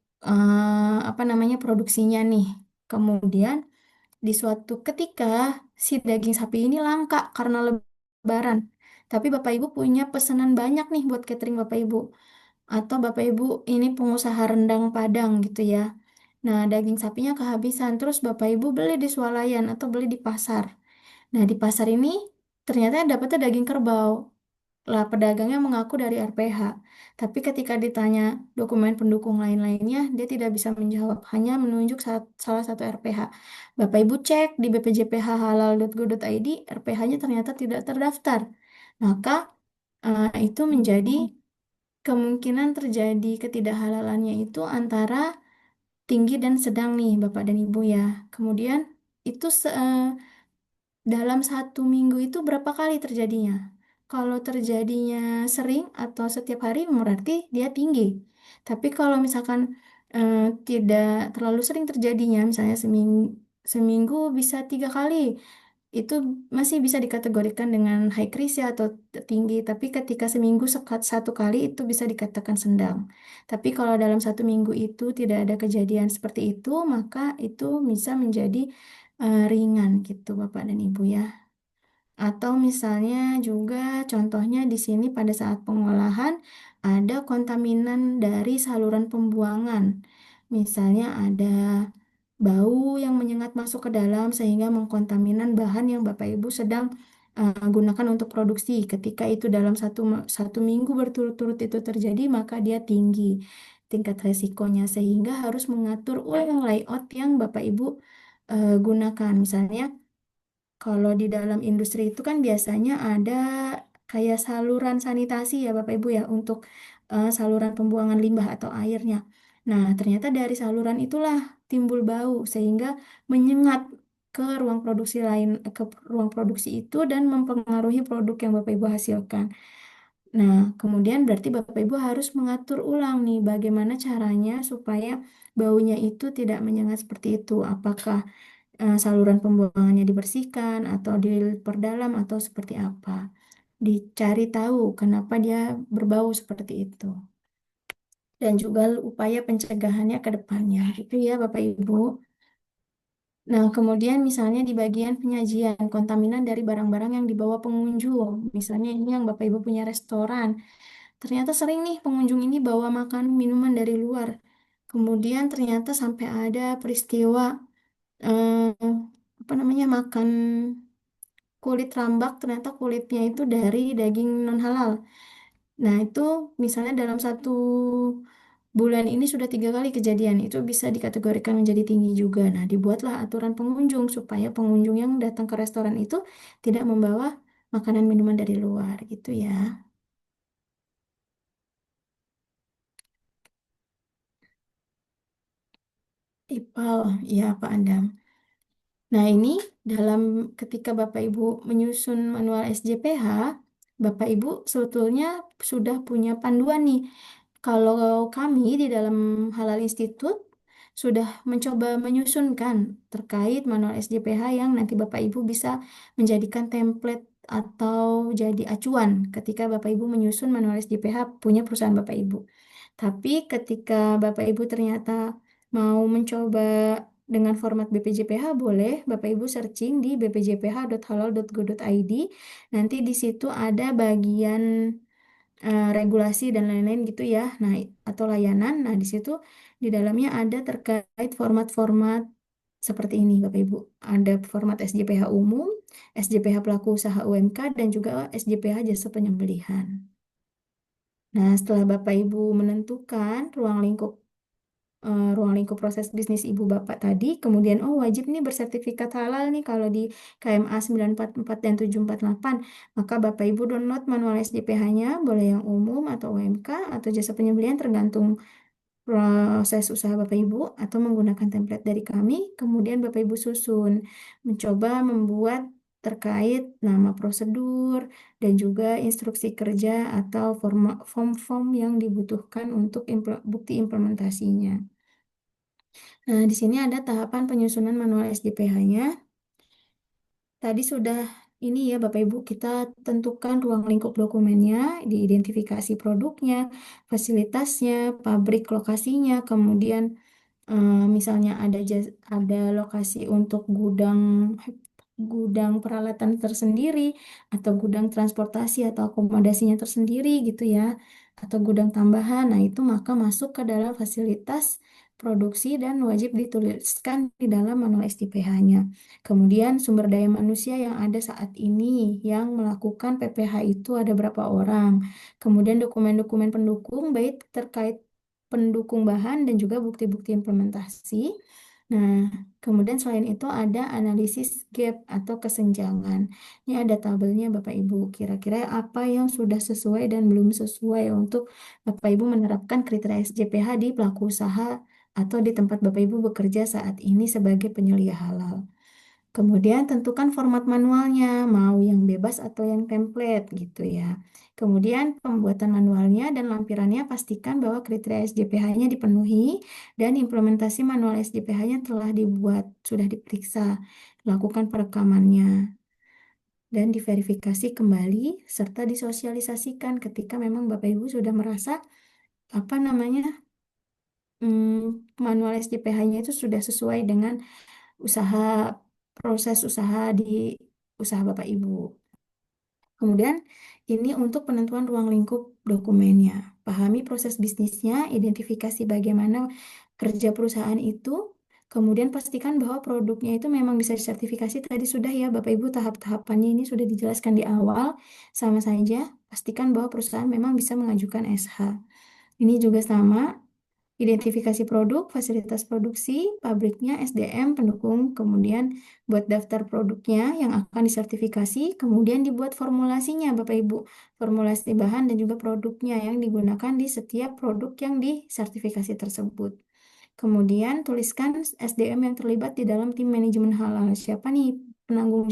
produksinya nih. Kemudian di suatu ketika si daging sapi ini langka karena lebaran. Tapi Bapak Ibu punya pesanan banyak nih buat catering Bapak Ibu. Atau Bapak Ibu ini pengusaha rendang Padang gitu ya. Nah, daging sapinya kehabisan. Terus Bapak Ibu beli di swalayan atau beli di pasar. Nah, di pasar ini ternyata dapetnya daging kerbau. Lah, pedagangnya mengaku dari RPH. Tapi ketika ditanya dokumen pendukung lain-lainnya, dia tidak bisa menjawab. Hanya menunjuk salah satu RPH. Bapak Ibu cek di bpjphhalal.go.id, RPH-nya ternyata tidak terdaftar. Maka itu menjadi kemungkinan terjadi ketidakhalalannya itu antara tinggi dan sedang nih Bapak dan Ibu ya. Kemudian itu dalam satu minggu itu berapa kali terjadinya? Kalau terjadinya sering atau setiap hari berarti dia tinggi. Tapi kalau misalkan eh, tidak terlalu sering terjadinya, misalnya seminggu bisa 3 kali, itu masih bisa dikategorikan dengan high risk ya atau tinggi. Tapi ketika seminggu satu kali itu bisa dikatakan sedang. Tapi kalau dalam satu minggu itu tidak ada kejadian seperti itu, maka itu bisa menjadi ringan gitu Bapak dan Ibu ya. Atau misalnya juga contohnya di sini pada saat pengolahan ada kontaminan dari saluran pembuangan. Misalnya ada bau yang menyengat masuk ke dalam sehingga mengkontaminan bahan yang Bapak Ibu sedang gunakan untuk produksi. Ketika itu dalam satu minggu berturut-turut itu terjadi, maka dia tinggi tingkat resikonya sehingga harus mengatur ulang layout yang Bapak Ibu gunakan. Misalnya kalau di dalam industri itu kan biasanya ada kayak saluran sanitasi ya Bapak Ibu ya untuk saluran pembuangan limbah atau airnya. Nah, ternyata dari saluran itulah timbul bau sehingga menyengat ke ruang produksi lain, ke ruang produksi itu dan mempengaruhi produk yang Bapak Ibu hasilkan. Nah, kemudian berarti Bapak Ibu harus mengatur ulang nih bagaimana caranya supaya baunya itu tidak menyengat seperti itu. Apakah saluran pembuangannya dibersihkan atau diperdalam atau seperti apa. Dicari tahu kenapa dia berbau seperti itu. Dan juga upaya pencegahannya ke depannya. Itu ya Bapak Ibu. Nah, kemudian misalnya di bagian penyajian kontaminan dari barang-barang yang dibawa pengunjung. Misalnya ini yang Bapak Ibu punya restoran. Ternyata sering nih pengunjung ini bawa makan minuman dari luar. Kemudian ternyata sampai ada peristiwa eh, apa namanya makan kulit rambak, ternyata kulitnya itu dari daging non halal. Nah, itu misalnya dalam 1 bulan ini sudah 3 kali kejadian, itu bisa dikategorikan menjadi tinggi juga. Nah, dibuatlah aturan pengunjung supaya pengunjung yang datang ke restoran itu tidak membawa makanan minuman dari luar, gitu ya. IPAL, ya Pak Andam. Nah, ini dalam ketika Bapak Ibu menyusun manual SJPH, Bapak Ibu sebetulnya sudah punya panduan nih. Kalau kami di dalam Halal Institute sudah mencoba menyusunkan terkait manual SJPH yang nanti Bapak Ibu bisa menjadikan template atau jadi acuan ketika Bapak Ibu menyusun manual SJPH punya perusahaan Bapak Ibu. Tapi ketika Bapak Ibu ternyata mau mencoba dengan format BPJPH, boleh Bapak Ibu searching di bpjph.halal.go.id. Nanti di situ ada bagian regulasi dan lain-lain gitu ya. Nah, atau layanan. Nah, di situ di dalamnya ada terkait format-format seperti ini Bapak Ibu. Ada format SJPH umum, SJPH pelaku usaha UMK dan juga SJPH jasa penyembelihan. Nah, setelah Bapak Ibu menentukan ruang lingkup proses bisnis Ibu Bapak tadi, kemudian wajib nih bersertifikat halal nih kalau di KMA 944 dan 748, maka Bapak Ibu download manual SJPH-nya, boleh yang umum atau UMK atau jasa penyembelihan tergantung proses usaha Bapak Ibu atau menggunakan template dari kami, kemudian Bapak Ibu susun, mencoba membuat terkait nama prosedur dan juga instruksi kerja atau form-form yang dibutuhkan untuk bukti implementasinya. Nah, di sini ada tahapan penyusunan manual SJPH-nya. Tadi sudah ini ya Bapak Ibu, kita tentukan ruang lingkup dokumennya, diidentifikasi produknya, fasilitasnya, pabrik lokasinya, kemudian misalnya ada lokasi untuk gudang gudang peralatan tersendiri atau gudang transportasi atau akomodasinya tersendiri gitu ya atau gudang tambahan. Nah, itu maka masuk ke dalam fasilitas produksi dan wajib dituliskan di dalam manual STPH-nya. Kemudian sumber daya manusia yang ada saat ini yang melakukan PPH itu ada berapa orang. Kemudian dokumen-dokumen pendukung baik terkait pendukung bahan dan juga bukti-bukti implementasi. Nah, kemudian selain itu ada analisis gap atau kesenjangan. Ini ada tabelnya Bapak Ibu. Kira-kira apa yang sudah sesuai dan belum sesuai untuk Bapak Ibu menerapkan kriteria SJPH di pelaku usaha atau di tempat Bapak Ibu bekerja saat ini sebagai penyelia halal. Kemudian tentukan format manualnya, mau yang bebas atau yang template gitu ya. Kemudian pembuatan manualnya dan lampirannya pastikan bahwa kriteria SJPH-nya dipenuhi dan implementasi manual SJPH-nya telah dibuat, sudah diperiksa, lakukan perekamannya dan diverifikasi kembali serta disosialisasikan ketika memang Bapak Ibu sudah merasa apa namanya manual SJPH-nya itu sudah sesuai dengan usaha proses usaha di usaha Bapak Ibu. Kemudian ini untuk penentuan ruang lingkup dokumennya. Pahami proses bisnisnya, identifikasi bagaimana kerja perusahaan itu, Kemudian pastikan bahwa produknya itu memang bisa disertifikasi. Tadi sudah ya Bapak Ibu tahap-tahapannya ini sudah dijelaskan di awal. Sama saja, pastikan bahwa perusahaan memang bisa mengajukan SH. Ini juga sama, identifikasi produk, fasilitas produksi, pabriknya, SDM, pendukung, kemudian buat daftar produknya yang akan disertifikasi, kemudian dibuat formulasinya Bapak Ibu, formulasi bahan dan juga produknya yang digunakan di setiap produk yang disertifikasi tersebut. Kemudian tuliskan SDM yang terlibat di dalam tim manajemen halal. Siapa nih penanggung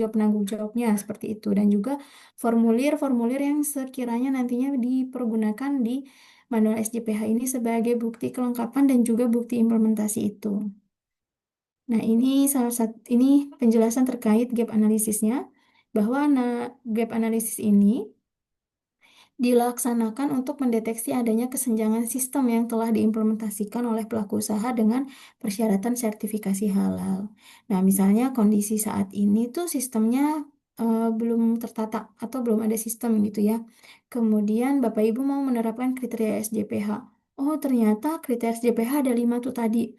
jawabnya seperti itu, dan juga formulir-formulir yang sekiranya nantinya dipergunakan di manual SJPH ini sebagai bukti kelengkapan dan juga bukti implementasi itu. Nah, ini salah satu ini penjelasan terkait gap analisisnya, bahwa gap analisis ini dilaksanakan untuk mendeteksi adanya kesenjangan sistem yang telah diimplementasikan oleh pelaku usaha dengan persyaratan sertifikasi halal. Nah, misalnya kondisi saat ini tuh sistemnya belum tertata atau belum ada sistem gitu ya. Kemudian Bapak Ibu mau menerapkan kriteria SJPH. Oh, ternyata kriteria SJPH ada 5 tuh tadi.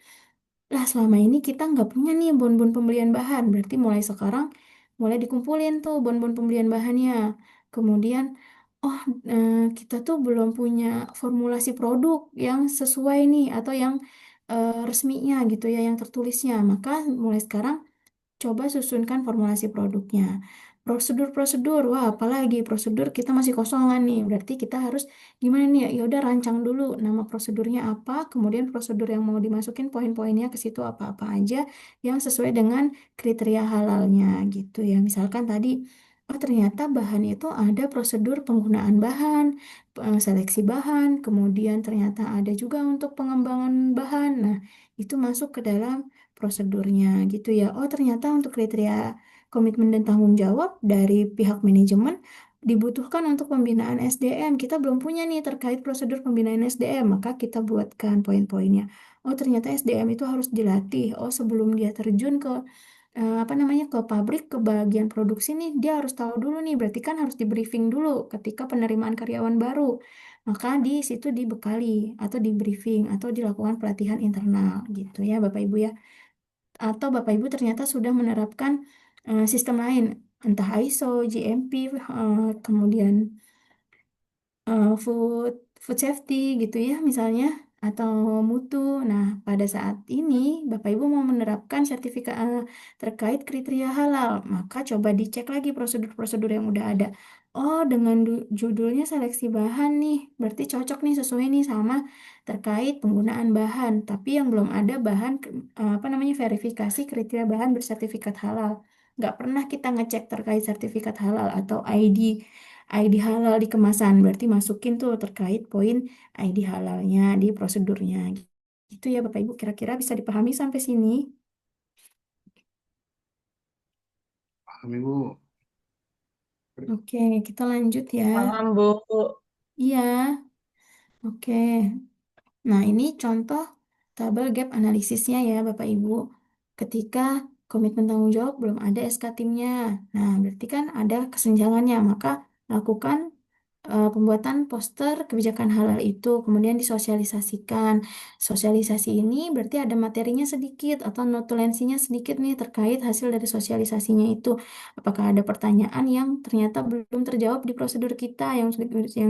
Lah, selama ini kita nggak punya nih bon-bon pembelian bahan. Berarti mulai sekarang mulai dikumpulin tuh bon-bon pembelian bahannya. Kemudian, oh, kita tuh belum punya formulasi produk yang sesuai nih atau yang resminya gitu ya, yang tertulisnya. Maka mulai sekarang coba susunkan formulasi produknya. Prosedur-prosedur, wah apalagi prosedur kita masih kosongan nih. Berarti kita harus gimana nih ya? Ya udah rancang dulu nama prosedurnya apa, kemudian prosedur yang mau dimasukin poin-poinnya ke situ apa-apa aja yang sesuai dengan kriteria halalnya gitu ya. Misalkan tadi, oh ternyata bahan itu ada prosedur penggunaan bahan, seleksi bahan, kemudian ternyata ada juga untuk pengembangan bahan. Nah, itu masuk ke dalam prosedurnya gitu ya. Oh, ternyata untuk kriteria komitmen dan tanggung jawab dari pihak manajemen dibutuhkan untuk pembinaan SDM. Kita belum punya nih terkait prosedur pembinaan SDM, maka kita buatkan poin-poinnya. Oh, ternyata SDM itu harus dilatih. Oh, sebelum dia terjun ke apa namanya ke pabrik ke bagian produksi nih, dia harus tahu dulu nih. Berarti kan harus di briefing dulu ketika penerimaan karyawan baru. Maka di situ dibekali atau di briefing atau dilakukan pelatihan internal gitu ya Bapak Ibu ya. Atau Bapak Ibu ternyata sudah menerapkan sistem lain, entah ISO, GMP, kemudian food food safety gitu ya misalnya, atau mutu. Nah, pada saat ini Bapak Ibu mau menerapkan sertifikat terkait kriteria halal, maka coba dicek lagi prosedur-prosedur yang udah ada. Oh, dengan judulnya seleksi bahan nih, berarti cocok nih sesuai nih sama terkait penggunaan bahan, tapi yang belum ada bahan apa namanya verifikasi kriteria bahan bersertifikat halal. Nggak pernah kita ngecek terkait sertifikat halal atau ID halal di kemasan, berarti masukin tuh terkait poin ID halalnya di prosedurnya. Gitu ya Bapak Ibu, kira-kira bisa dipahami sampai sini?
Paham Ibu.
Oke, kita lanjut ya.
Paham, Bu.
Iya, oke. Nah, ini contoh tabel gap analisisnya ya Bapak Ibu. Ketika komitmen tanggung jawab belum ada SK timnya. Nah, berarti kan ada kesenjangannya, maka lakukan pembuatan poster kebijakan halal itu, kemudian disosialisasikan. Sosialisasi ini berarti ada materinya sedikit atau notulensinya sedikit nih terkait hasil dari sosialisasinya itu. Apakah ada pertanyaan yang ternyata belum terjawab di prosedur kita yang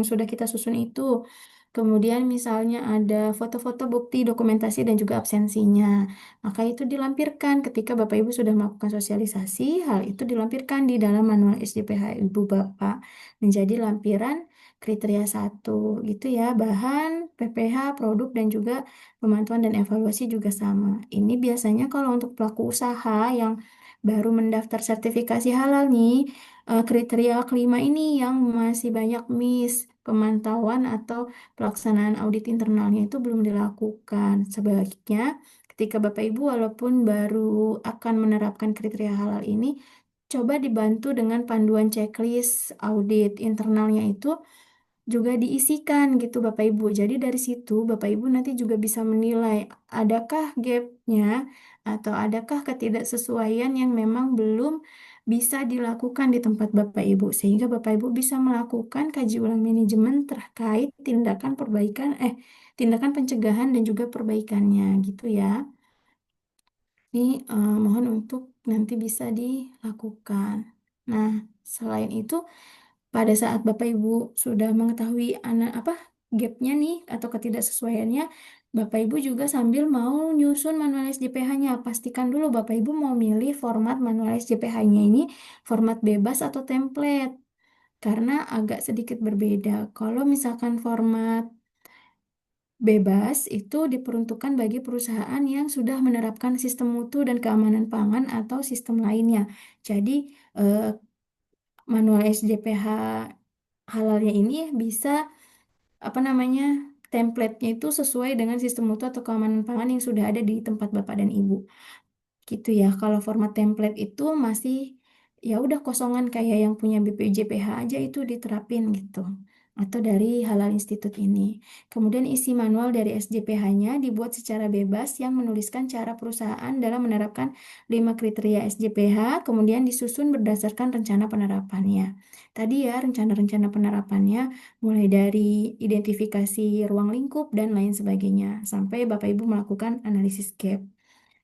sudah kita susun itu. Kemudian misalnya ada foto-foto bukti dokumentasi dan juga absensinya. Maka itu dilampirkan ketika Bapak Ibu sudah melakukan sosialisasi, hal itu dilampirkan di dalam manual SJPH Ibu Bapak menjadi lampiran kriteria satu gitu ya, bahan, PPH, produk dan juga pemantauan dan evaluasi juga sama. Ini biasanya kalau untuk pelaku usaha yang baru mendaftar sertifikasi halal nih, kriteria kelima ini yang masih banyak miss, pemantauan atau pelaksanaan audit internalnya itu belum dilakukan. Sebaliknya, ketika Bapak Ibu walaupun baru akan menerapkan kriteria halal ini, coba dibantu dengan panduan checklist audit internalnya itu juga diisikan gitu Bapak Ibu. Jadi dari situ Bapak Ibu nanti juga bisa menilai adakah gapnya atau adakah ketidaksesuaian yang memang belum bisa dilakukan di tempat Bapak Ibu. Sehingga Bapak Ibu bisa melakukan kaji ulang manajemen terkait tindakan perbaikan, tindakan pencegahan dan juga perbaikannya gitu ya. Ini mohon untuk nanti bisa dilakukan. Nah, selain itu, pada saat Bapak Ibu sudah mengetahui anak apa gapnya nih atau ketidaksesuaiannya, Bapak Ibu juga sambil mau nyusun manual SJPH-nya. Pastikan dulu Bapak Ibu mau milih format manual SJPH-nya ini format bebas atau template. Karena agak sedikit berbeda. Kalau misalkan format bebas itu diperuntukkan bagi perusahaan yang sudah menerapkan sistem mutu dan keamanan pangan atau sistem lainnya. Jadi, eh, manual SJPH halalnya ini bisa apa namanya template-nya itu sesuai dengan sistem mutu atau keamanan pangan yang sudah ada di tempat Bapak dan Ibu. Gitu ya. Kalau format template itu masih ya udah kosongan kayak yang punya BPJPH aja itu diterapin gitu. Atau dari Halal Institute ini. Kemudian isi manual dari SJPH-nya dibuat secara bebas yang menuliskan cara perusahaan dalam menerapkan 5 kriteria SJPH, kemudian disusun berdasarkan rencana penerapannya. Tadi ya rencana-rencana penerapannya mulai dari identifikasi ruang lingkup dan lain sebagainya sampai Bapak Ibu melakukan analisis gap.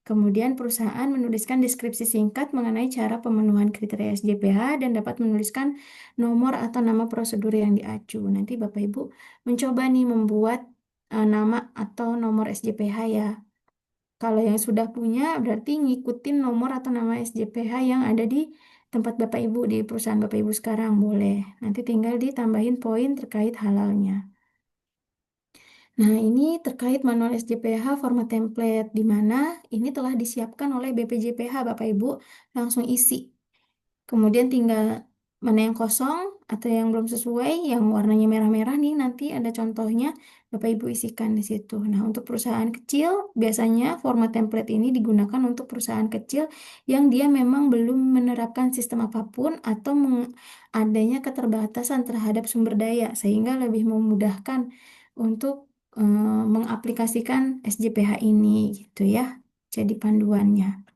Kemudian perusahaan menuliskan deskripsi singkat mengenai cara pemenuhan kriteria SJPH dan dapat menuliskan nomor atau nama prosedur yang diacu. Nanti Bapak Ibu mencoba nih membuat nama atau nomor SJPH ya. Kalau yang sudah punya berarti ngikutin nomor atau nama SJPH yang ada di tempat Bapak Ibu di perusahaan Bapak Ibu sekarang boleh. Nanti tinggal ditambahin poin terkait halalnya. Nah, ini terkait manual SJPH format template, di mana ini telah disiapkan oleh BPJPH, Bapak Ibu, langsung isi. Kemudian tinggal mana yang kosong atau yang belum sesuai, yang warnanya merah-merah nih, nanti ada contohnya, Bapak Ibu isikan di situ. Nah, untuk perusahaan kecil, biasanya format template ini digunakan untuk perusahaan kecil yang dia memang belum menerapkan sistem apapun atau adanya keterbatasan terhadap sumber daya, sehingga lebih memudahkan untuk mengaplikasikan SJPH ini gitu ya. Jadi panduannya.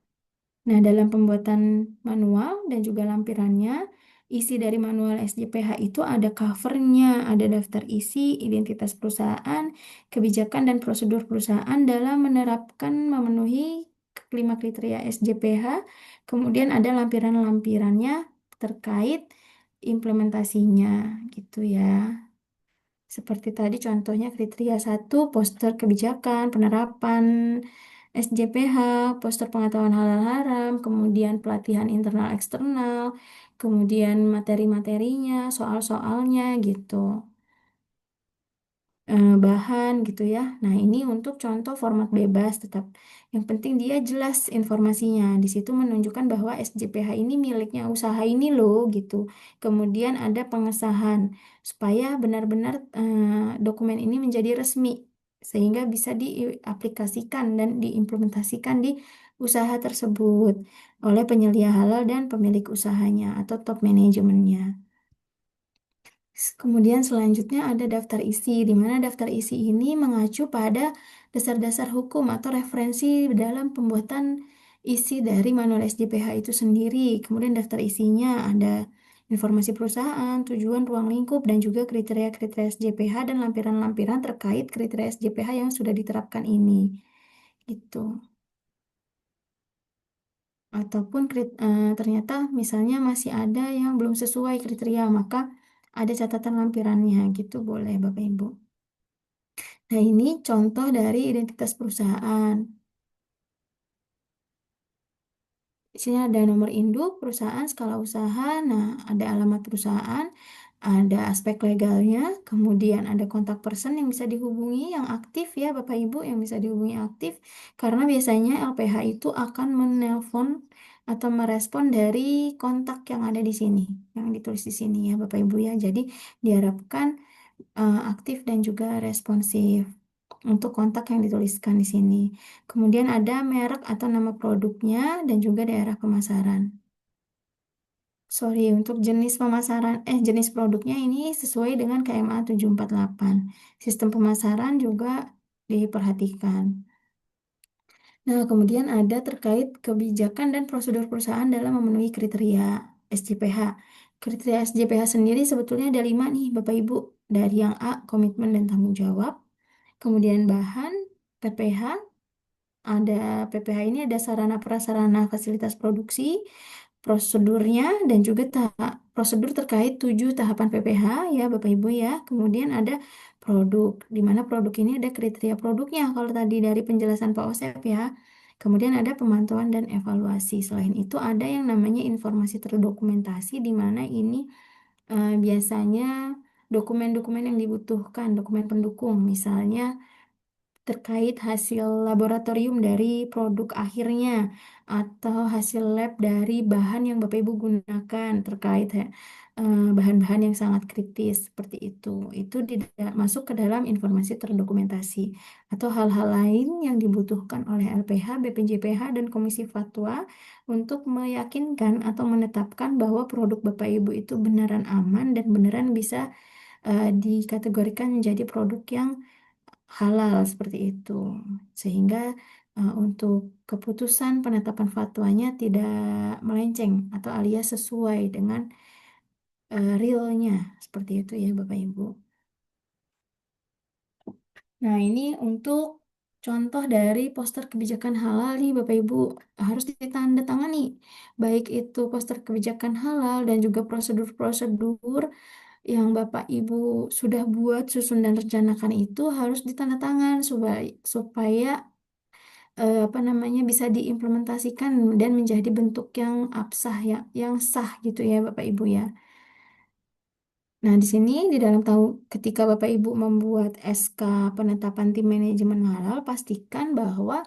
Nah, dalam pembuatan manual dan juga lampirannya, isi dari manual SJPH itu ada covernya, ada daftar isi, identitas perusahaan, kebijakan dan prosedur perusahaan dalam menerapkan memenuhi kelima kriteria SJPH. Kemudian ada lampiran-lampirannya terkait implementasinya gitu ya. Seperti tadi contohnya kriteria 1, poster kebijakan, penerapan SJPH, poster pengetahuan halal haram, kemudian pelatihan internal eksternal, kemudian materi-materinya, soal-soalnya gitu. Bahan gitu ya. Nah, ini untuk contoh format bebas tetap. Yang penting dia jelas informasinya. Di situ menunjukkan bahwa SJPH ini miliknya usaha ini loh gitu. Kemudian ada pengesahan supaya benar-benar dokumen ini menjadi resmi sehingga bisa diaplikasikan dan diimplementasikan di usaha tersebut oleh penyelia halal dan pemilik usahanya atau top manajemennya. Kemudian selanjutnya ada daftar isi, di mana daftar isi ini mengacu pada dasar-dasar hukum atau referensi dalam pembuatan isi dari manual SJPH itu sendiri. Kemudian daftar isinya ada informasi perusahaan, tujuan ruang lingkup, dan juga kriteria-kriteria SJPH dan lampiran-lampiran terkait kriteria SJPH yang sudah diterapkan ini. Gitu. Ataupun ternyata misalnya masih ada yang belum sesuai kriteria, maka ada catatan lampirannya gitu boleh Bapak Ibu. Nah, ini contoh dari identitas perusahaan. Di sini ada nomor induk perusahaan, skala usaha, nah ada alamat perusahaan, ada aspek legalnya, kemudian ada kontak person yang bisa dihubungi yang aktif ya Bapak Ibu yang bisa dihubungi aktif karena biasanya LPH itu akan menelpon atau merespon dari kontak yang ada di sini, yang ditulis di sini ya Bapak Ibu ya. Jadi diharapkan aktif dan juga responsif untuk kontak yang dituliskan di sini. Kemudian ada merek atau nama produknya dan juga daerah pemasaran. Sorry, untuk jenis pemasaran, jenis produknya ini sesuai dengan KMA 748. Sistem pemasaran juga diperhatikan. Nah, kemudian ada terkait kebijakan dan prosedur perusahaan dalam memenuhi kriteria SJPH. Kriteria SJPH sendiri sebetulnya ada 5 nih, Bapak Ibu. Dari yang A, komitmen dan tanggung jawab. Kemudian bahan, PPH, ada PPH ini ada sarana prasarana fasilitas produksi, prosedurnya dan juga prosedur terkait 7 tahapan PPH ya Bapak Ibu ya. Kemudian ada produk, di mana produk ini ada kriteria produknya kalau tadi dari penjelasan Pak Osep ya. Kemudian ada pemantauan dan evaluasi. Selain itu ada yang namanya informasi terdokumentasi di mana ini biasanya dokumen-dokumen yang dibutuhkan, dokumen pendukung, misalnya terkait hasil laboratorium dari produk akhirnya atau hasil lab dari bahan yang Bapak Ibu gunakan terkait bahan-bahan yang sangat kritis seperti itu. Itu masuk ke dalam informasi terdokumentasi atau hal-hal lain yang dibutuhkan oleh LPH, BPJPH, dan Komisi Fatwa untuk meyakinkan atau menetapkan bahwa produk Bapak Ibu itu beneran aman dan beneran bisa dikategorikan menjadi produk yang halal seperti itu. Sehingga untuk keputusan penetapan fatwanya tidak melenceng atau alias sesuai dengan realnya. Seperti itu ya Bapak Ibu. Nah, ini untuk contoh dari poster kebijakan halal nih Bapak Ibu harus ditandatangani. Baik itu poster kebijakan halal dan juga prosedur-prosedur yang Bapak Ibu sudah buat, susun dan rencanakan itu harus ditandatangan supaya apa namanya bisa diimplementasikan dan menjadi bentuk yang absah ya, yang sah gitu ya Bapak Ibu ya. Nah, di sini di dalam tahu ketika Bapak Ibu membuat SK penetapan tim manajemen halal, pastikan bahwa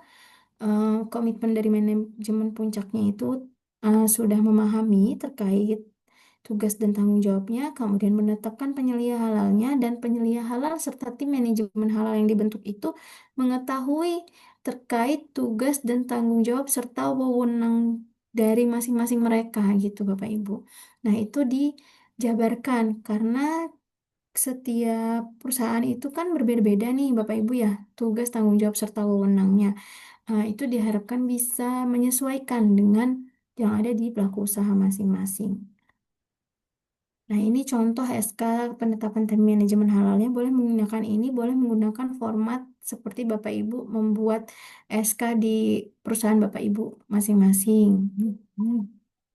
komitmen dari manajemen puncaknya itu sudah memahami terkait tugas dan tanggung jawabnya, kemudian menetapkan penyelia halalnya, dan penyelia halal serta tim manajemen halal yang dibentuk itu mengetahui terkait tugas dan tanggung jawab serta wewenang dari masing-masing mereka gitu Bapak Ibu. Nah, itu dijabarkan karena setiap perusahaan itu kan berbeda-beda nih Bapak Ibu ya, tugas, tanggung jawab serta wewenangnya. Itu diharapkan bisa menyesuaikan dengan yang ada di pelaku usaha masing-masing. Nah, ini contoh SK penetapan tim manajemen halalnya boleh menggunakan ini, boleh menggunakan format seperti Bapak Ibu membuat SK di perusahaan Bapak Ibu masing-masing.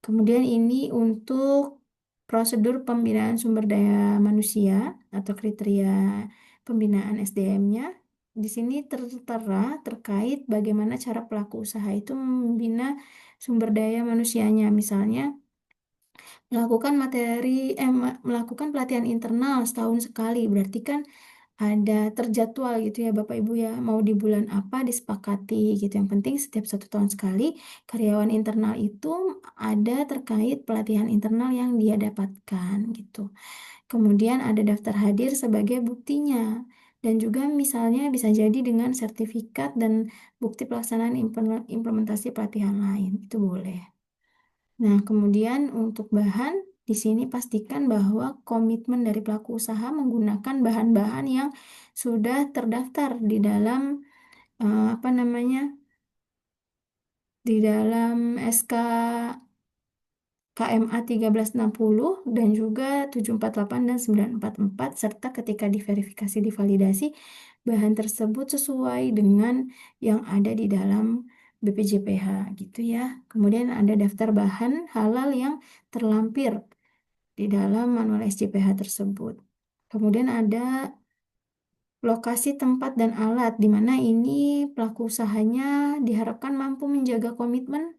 Kemudian ini untuk prosedur pembinaan sumber daya manusia atau kriteria pembinaan SDM-nya. Di sini tertera terkait bagaimana cara pelaku usaha itu membina sumber daya manusianya. Misalnya, melakukan pelatihan internal setahun sekali, berarti kan ada terjadwal gitu ya Bapak Ibu ya, mau di bulan apa disepakati gitu. Yang penting setiap 1 tahun sekali karyawan internal itu ada terkait pelatihan internal yang dia dapatkan gitu. Kemudian ada daftar hadir sebagai buktinya, dan juga misalnya bisa jadi dengan sertifikat dan bukti pelaksanaan implementasi pelatihan lain, itu boleh. Nah, kemudian untuk bahan, di sini pastikan bahwa komitmen dari pelaku usaha menggunakan bahan-bahan yang sudah terdaftar di dalam apa namanya? Di dalam SK KMA 1360 dan juga 748 dan 944 serta ketika diverifikasi divalidasi bahan tersebut sesuai dengan yang ada di dalam BPJPH gitu ya. Kemudian ada daftar bahan halal yang terlampir di dalam manual SJPH tersebut. Kemudian ada lokasi tempat dan alat di mana ini pelaku usahanya diharapkan mampu menjaga komitmen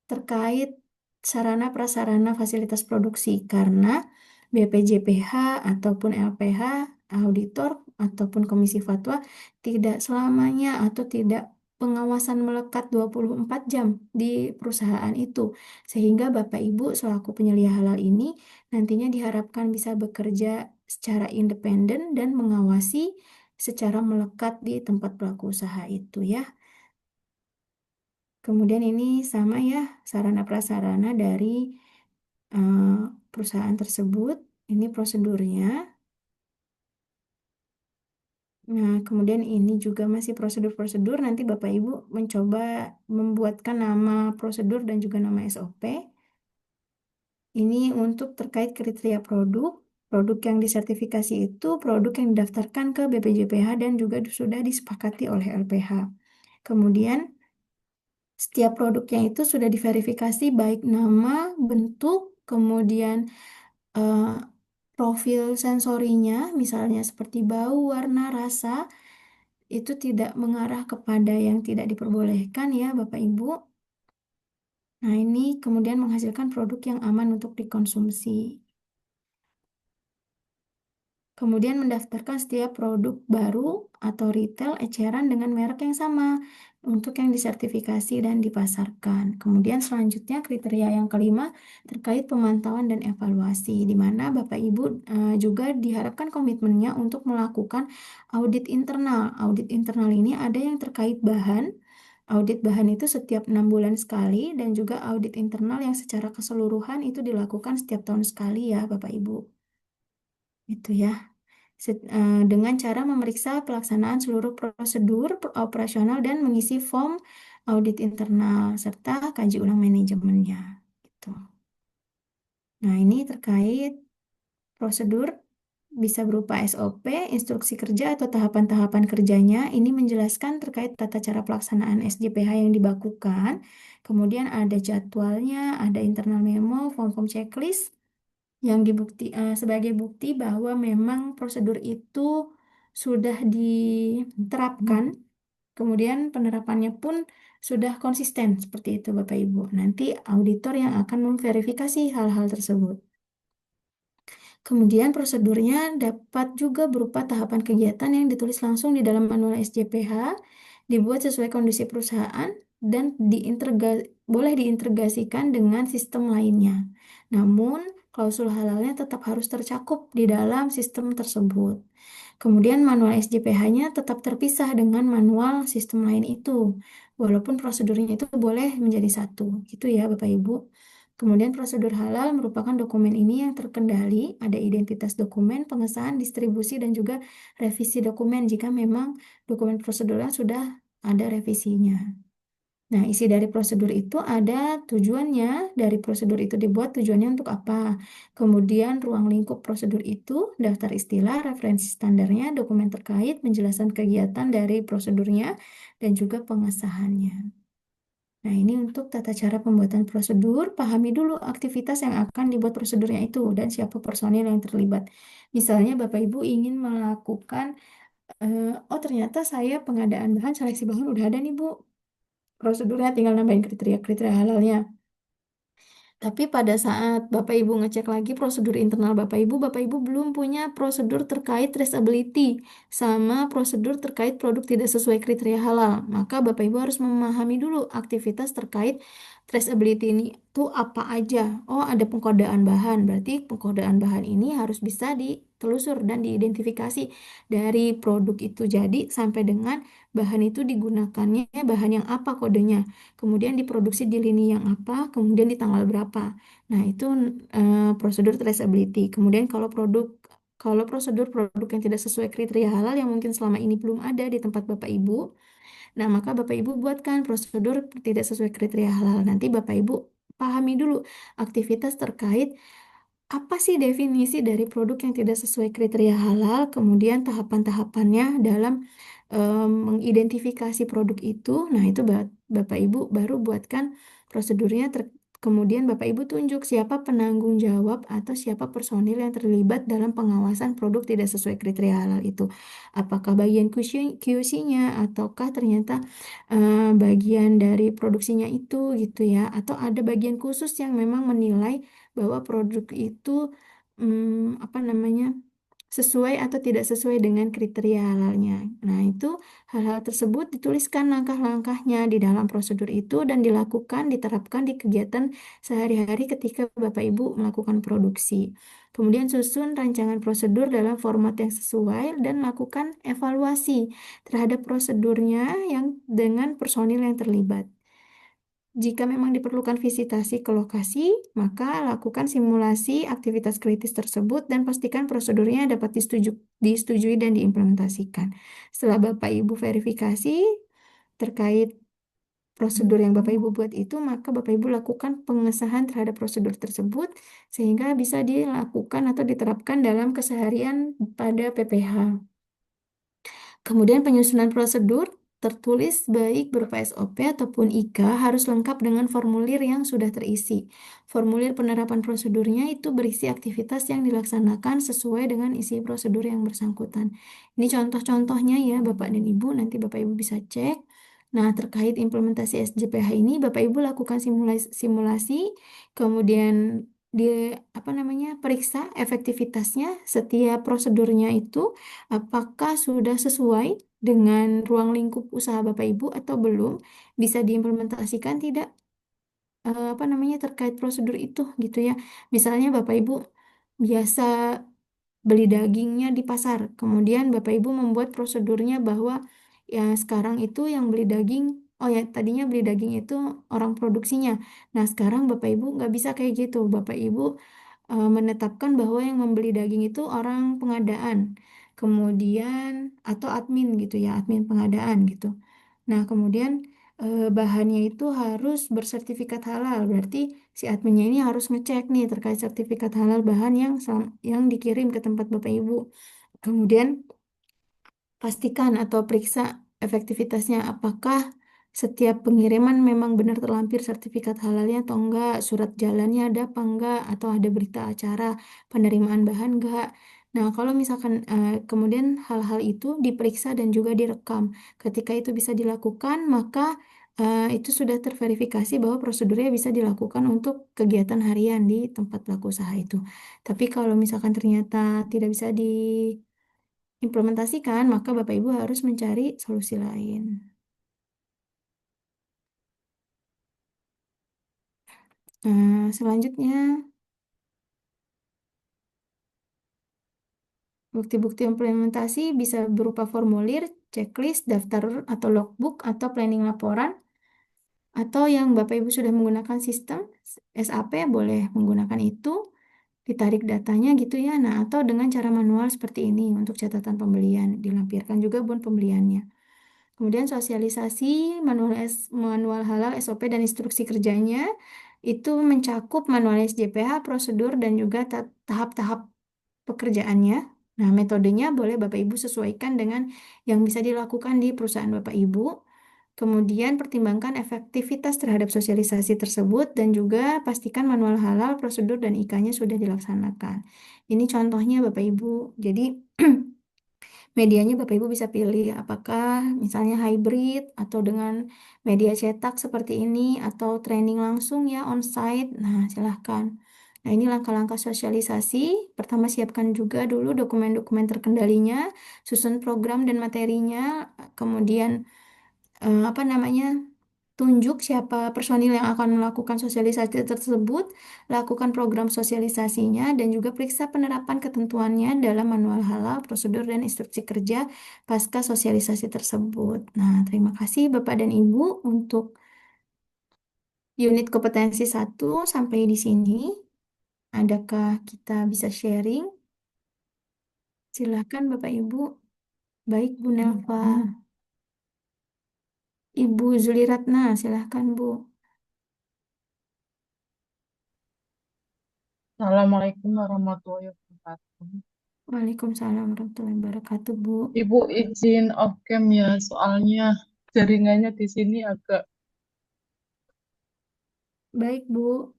terkait sarana prasarana fasilitas produksi karena BPJPH ataupun LPH, auditor ataupun komisi fatwa tidak selamanya atau tidak pengawasan melekat 24 jam di perusahaan itu. Sehingga Bapak Ibu selaku penyelia halal ini nantinya diharapkan bisa bekerja secara independen dan mengawasi secara melekat di tempat pelaku usaha itu ya. Kemudian ini sama ya, sarana prasarana dari perusahaan tersebut. Ini prosedurnya. Nah, kemudian ini juga masih prosedur-prosedur. Nanti Bapak Ibu mencoba membuatkan nama prosedur dan juga nama SOP. Ini untuk terkait kriteria produk. Produk yang disertifikasi itu produk yang didaftarkan ke BPJPH dan juga sudah disepakati oleh LPH. Kemudian setiap produknya itu sudah diverifikasi baik nama, bentuk, kemudian eh, profil sensorinya, misalnya seperti bau, warna, rasa, itu tidak mengarah kepada yang tidak diperbolehkan ya Bapak Ibu. Nah, ini kemudian menghasilkan produk yang aman untuk dikonsumsi. Kemudian mendaftarkan setiap produk baru atau retail eceran dengan merek yang sama untuk yang disertifikasi dan dipasarkan. Kemudian selanjutnya kriteria yang kelima terkait pemantauan dan evaluasi, di mana Bapak Ibu juga diharapkan komitmennya untuk melakukan audit internal. Audit internal ini ada yang terkait bahan. Audit bahan itu setiap 6 bulan sekali dan juga audit internal yang secara keseluruhan itu dilakukan setiap tahun sekali ya Bapak Ibu. Itu ya. Dengan cara memeriksa pelaksanaan seluruh prosedur operasional dan mengisi form audit internal serta kaji ulang manajemennya. Gitu. Nah, ini terkait prosedur bisa berupa SOP, instruksi kerja atau tahapan-tahapan kerjanya. Ini menjelaskan terkait tata cara pelaksanaan SJPH yang dibakukan. Kemudian ada jadwalnya, ada internal memo, form-form checklist yang sebagai bukti bahwa memang prosedur itu sudah diterapkan, kemudian penerapannya pun sudah konsisten seperti itu Bapak Ibu. Nanti auditor yang akan memverifikasi hal-hal tersebut. Kemudian prosedurnya dapat juga berupa tahapan kegiatan yang ditulis langsung di dalam manual SJPH, dibuat sesuai kondisi perusahaan, dan boleh diintegrasikan dengan sistem lainnya. Namun, klausul halalnya tetap harus tercakup di dalam sistem tersebut. Kemudian manual SJPH-nya tetap terpisah dengan manual sistem lain itu, walaupun prosedurnya itu boleh menjadi satu. Gitu ya Bapak Ibu. Kemudian prosedur halal merupakan dokumen ini yang terkendali, ada identitas dokumen, pengesahan, distribusi, dan juga revisi dokumen jika memang dokumen prosedurnya sudah ada revisinya. Nah, isi dari prosedur itu ada tujuannya, dari prosedur itu dibuat tujuannya untuk apa. Kemudian ruang lingkup prosedur itu, daftar istilah, referensi standarnya, dokumen terkait, penjelasan kegiatan dari prosedurnya, dan juga pengesahannya. Nah, ini untuk tata cara pembuatan prosedur, pahami dulu aktivitas yang akan dibuat prosedurnya itu dan siapa personil yang terlibat. Misalnya Bapak Ibu ingin melakukan, oh ternyata saya pengadaan bahan, seleksi bahan udah ada nih Bu. Prosedurnya tinggal nambahin kriteria-kriteria halalnya. Tapi pada saat Bapak Ibu ngecek lagi prosedur internal Bapak Ibu belum punya prosedur terkait traceability sama prosedur terkait produk tidak sesuai kriteria halal. Maka Bapak Ibu harus memahami dulu aktivitas terkait traceability ini tuh apa aja. Oh, ada pengkodaan bahan. Berarti pengkodaan bahan ini harus bisa ditelusur dan diidentifikasi dari produk itu jadi sampai dengan bahan itu digunakannya bahan yang apa kodenya. Kemudian diproduksi di lini yang apa, kemudian di tanggal berapa. Nah, itu prosedur traceability. Kemudian kalau prosedur produk yang tidak sesuai kriteria halal yang mungkin selama ini belum ada di tempat Bapak Ibu, nah maka Bapak Ibu buatkan prosedur tidak sesuai kriteria halal. Nanti Bapak Ibu pahami dulu aktivitas terkait apa sih definisi dari produk yang tidak sesuai kriteria halal, kemudian tahapan-tahapannya dalam mengidentifikasi produk itu. Nah, itu Bapak Ibu baru buatkan prosedurnya, kemudian Bapak Ibu tunjuk siapa penanggung jawab atau siapa personil yang terlibat dalam pengawasan produk tidak sesuai kriteria halal itu. Apakah bagian QC-nya ataukah ternyata bagian dari produksinya itu gitu ya, atau ada bagian khusus yang memang menilai bahwa produk itu apa namanya sesuai atau tidak sesuai dengan kriteria halalnya. Nah, itu hal-hal tersebut dituliskan langkah-langkahnya di dalam prosedur itu dan dilakukan, diterapkan di kegiatan sehari-hari ketika Bapak Ibu melakukan produksi. Kemudian susun rancangan prosedur dalam format yang sesuai dan lakukan evaluasi terhadap prosedurnya yang dengan personil yang terlibat. Jika memang diperlukan visitasi ke lokasi, maka lakukan simulasi aktivitas kritis tersebut dan pastikan prosedurnya dapat disetujui dan diimplementasikan. Setelah Bapak Ibu verifikasi terkait prosedur yang Bapak Ibu buat itu, maka Bapak Ibu lakukan pengesahan terhadap prosedur tersebut sehingga bisa dilakukan atau diterapkan dalam keseharian pada PPH. Kemudian penyusunan prosedur tertulis baik berupa SOP ataupun IK harus lengkap dengan formulir yang sudah terisi. Formulir penerapan prosedurnya itu berisi aktivitas yang dilaksanakan sesuai dengan isi prosedur yang bersangkutan. Ini contoh-contohnya ya Bapak dan Ibu, nanti Bapak Ibu bisa cek. Nah, terkait implementasi SJPH ini Bapak Ibu lakukan simulasi, kemudian periksa efektivitasnya setiap prosedurnya itu apakah sudah sesuai dengan ruang lingkup usaha Bapak Ibu atau belum, bisa diimplementasikan tidak terkait prosedur itu gitu ya. Misalnya Bapak Ibu biasa beli dagingnya di pasar, kemudian Bapak Ibu membuat prosedurnya bahwa ya sekarang itu yang beli daging, oh ya tadinya beli daging itu orang produksinya. Nah sekarang Bapak Ibu nggak bisa kayak gitu. Bapak Ibu menetapkan bahwa yang membeli daging itu orang pengadaan, kemudian atau admin gitu ya, admin pengadaan gitu. Nah, kemudian bahannya itu harus bersertifikat halal. Berarti si adminnya ini harus ngecek nih terkait sertifikat halal bahan yang dikirim ke tempat Bapak Ibu. Kemudian pastikan atau periksa efektivitasnya apakah setiap pengiriman memang benar terlampir sertifikat halalnya atau enggak, surat jalannya ada apa enggak, atau ada berita acara penerimaan bahan enggak. Nah, kalau misalkan kemudian hal-hal itu diperiksa dan juga direkam. Ketika itu bisa dilakukan, maka itu sudah terverifikasi bahwa prosedurnya bisa dilakukan untuk kegiatan harian di tempat pelaku usaha itu. Tapi kalau misalkan ternyata tidak bisa implementasikan, maka Bapak Ibu harus mencari solusi lain. Nah, selanjutnya, bukti-bukti implementasi bisa berupa formulir, checklist, daftar atau logbook, atau planning laporan, atau yang Bapak Ibu sudah menggunakan sistem SAP, boleh menggunakan itu, ditarik datanya gitu ya. Nah, atau dengan cara manual seperti ini untuk catatan pembelian, dilampirkan juga bon pembeliannya. Kemudian sosialisasi manual halal SOP dan instruksi kerjanya itu mencakup manual SJPH, prosedur dan juga tahap-tahap pekerjaannya. Nah, metodenya boleh Bapak Ibu sesuaikan dengan yang bisa dilakukan di perusahaan Bapak Ibu. Kemudian pertimbangkan efektivitas terhadap sosialisasi tersebut dan juga pastikan manual halal, prosedur dan IK-nya sudah dilaksanakan. Ini contohnya Bapak Ibu. Jadi medianya Bapak Ibu bisa pilih apakah misalnya hybrid atau dengan media cetak seperti ini atau training langsung ya onsite. Nah, silahkan. Nah, ini langkah-langkah sosialisasi. Pertama, siapkan juga dulu dokumen-dokumen terkendalinya, susun program dan materinya, kemudian tunjuk siapa personil yang akan melakukan sosialisasi tersebut, lakukan program sosialisasinya, dan juga periksa penerapan ketentuannya dalam manual halal, prosedur, dan instruksi kerja pasca sosialisasi tersebut. Nah, terima kasih Bapak dan Ibu untuk unit kompetensi 1 sampai di sini. Adakah kita bisa sharing? Silakan Bapak Ibu. Baik Bu Nelva. Ibu Zuliratna, silakan Bu.
Assalamualaikum warahmatullahi wabarakatuh.
Waalaikumsalam warahmatullahi wabarakatuh, Bu.
Ibu izin off cam ya, soalnya jaringannya di sini agak.
Baik, Bu.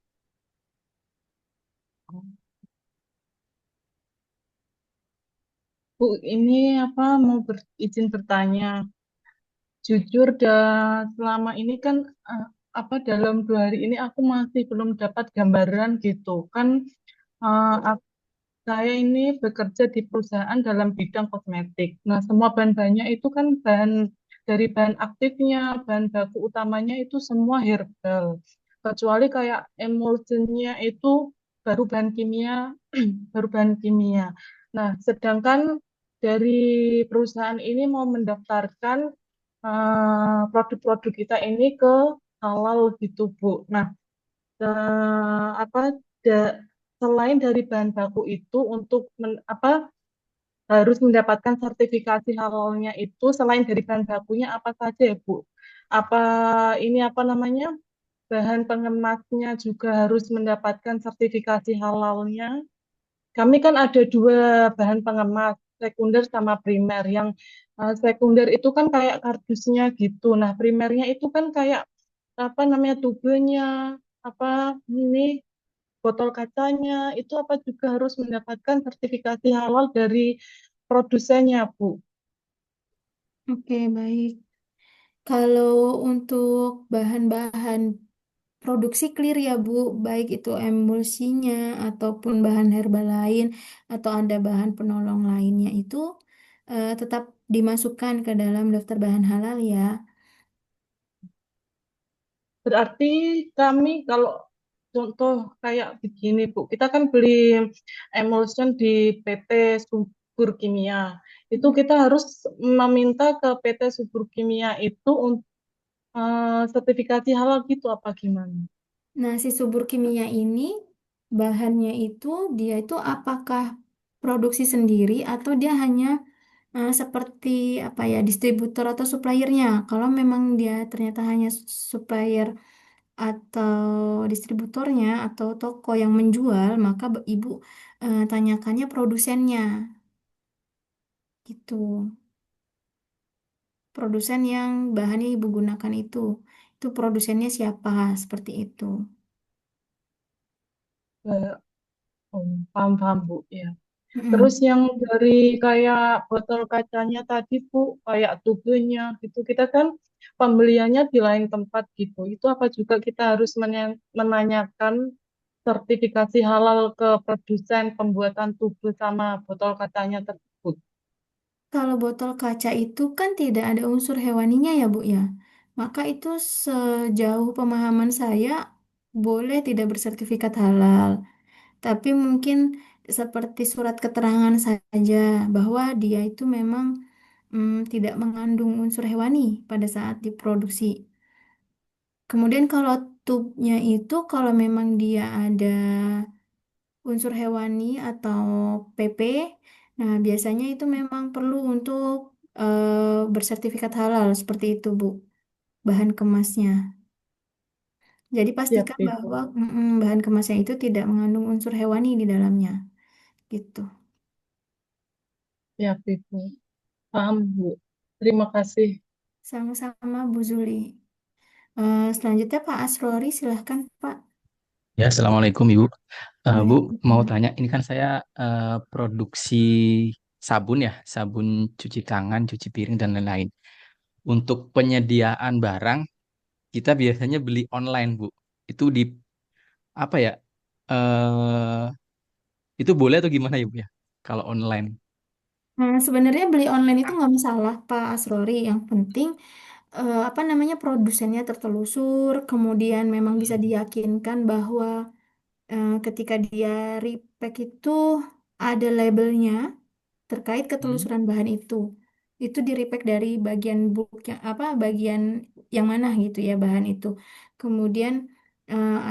Bu, ini apa mau izin bertanya. Jujur dan selama ini kan apa dalam 2 hari ini aku masih belum dapat gambaran gitu kan. Saya ini bekerja di perusahaan dalam bidang kosmetik. Nah, semua bahan-bahannya itu kan dari bahan aktifnya, bahan baku utamanya itu semua herbal. Kecuali kayak emulsionnya itu baru bahan kimia, baru bahan kimia. Nah, sedangkan dari perusahaan ini mau mendaftarkan produk-produk kita ini ke halal gitu, Bu. Nah, apa da- selain dari bahan baku itu untuk harus mendapatkan sertifikasi halalnya itu selain dari bahan bakunya apa saja ya Bu? Apa ini apa namanya bahan pengemasnya juga harus mendapatkan sertifikasi halalnya? Kami kan ada 2 bahan pengemas. sekunder sama primer. Yang sekunder itu kan kayak kardusnya gitu. Nah, primernya itu kan kayak apa namanya tubenya, apa ini botol kacanya, itu apa juga harus mendapatkan sertifikasi halal dari produsennya, Bu.
Oke, baik. Kalau untuk bahan-bahan produksi clear ya Bu, baik itu emulsinya ataupun bahan herbal lain atau ada bahan penolong lainnya itu tetap dimasukkan ke dalam daftar bahan halal ya.
Berarti kami kalau contoh kayak begini, Bu, kita kan beli emulsion di PT Subur Kimia. Itu kita harus meminta ke PT Subur Kimia itu untuk sertifikasi halal gitu apa gimana?
Nah, si subur kimia ini bahannya itu dia itu apakah produksi sendiri atau dia hanya seperti apa ya distributor atau suppliernya. Kalau memang dia ternyata hanya supplier atau distributornya atau toko yang menjual, maka ibu tanyakannya produsennya gitu. Produsen yang bahannya ibu gunakan itu produsennya siapa seperti itu.
Eh, paham-paham, Bu, ya. Terus
Mm-mm.
yang dari kayak botol kacanya tadi, Bu, kayak tubenya gitu, kita kan pembeliannya di lain tempat gitu. Itu apa juga kita harus menanyakan sertifikasi halal ke produsen pembuatan tube sama botol kacanya tersebut.
Kalau botol kaca itu kan tidak ada unsur hewaninya ya Bu ya. Maka itu sejauh pemahaman saya boleh tidak bersertifikat halal. Tapi mungkin seperti surat keterangan saja bahwa dia itu memang tidak mengandung unsur hewani pada saat diproduksi. Kemudian kalau tubnya itu kalau memang dia ada unsur hewani atau PP, nah biasanya itu memang perlu untuk bersertifikat halal seperti itu Bu, bahan kemasnya. Jadi
Siap,
pastikan
Ibu.
bahwa bahan kemasnya itu tidak mengandung unsur hewani di dalamnya, gitu.
Siap, Ibu. Paham, Bu. Terima kasih.
Sama-sama Bu Zuli. Selanjutnya Pak Asrori, silahkan Pak.
Ya, Assalamualaikum Ibu. Bu, mau
Waalaikumsalam.
tanya, ini kan saya produksi sabun ya, sabun cuci tangan, cuci piring, dan lain-lain. Untuk penyediaan barang, kita biasanya beli online, Bu. Itu di, apa ya, eh itu boleh atau gimana ya, Bu ya? Kalau online.
Nah, sebenarnya beli online itu nggak masalah Pak Asrori. Yang penting apa namanya produsennya tertelusur, kemudian memang bisa diyakinkan bahwa ketika dia repack itu ada labelnya terkait
Hmm.
ketelusuran bahan itu. Itu di repack dari bagian book yang apa bagian yang mana gitu ya bahan itu. Kemudian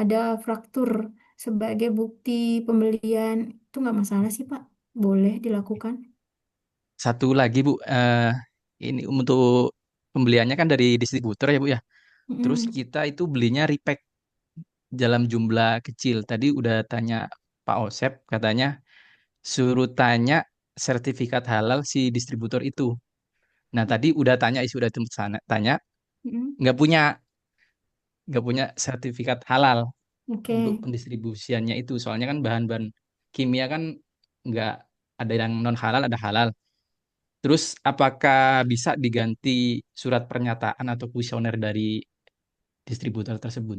ada fraktur sebagai bukti pembelian itu nggak masalah sih Pak, boleh dilakukan.
Satu lagi, Bu, ini untuk pembeliannya kan dari distributor ya, Bu ya. Terus
Mm-mm.
kita itu belinya repack dalam jumlah kecil. Tadi udah tanya Pak Osep, katanya suruh tanya sertifikat halal si distributor itu. Nah, tadi udah tanya, sudah sana tanya,
Mm-mm.
nggak punya nggak punya sertifikat halal untuk
Oke.
pendistribusiannya itu. Soalnya kan bahan-bahan kimia kan nggak ada yang non halal, ada halal. Terus apakah bisa diganti surat pernyataan atau kuesioner dari distributor tersebut?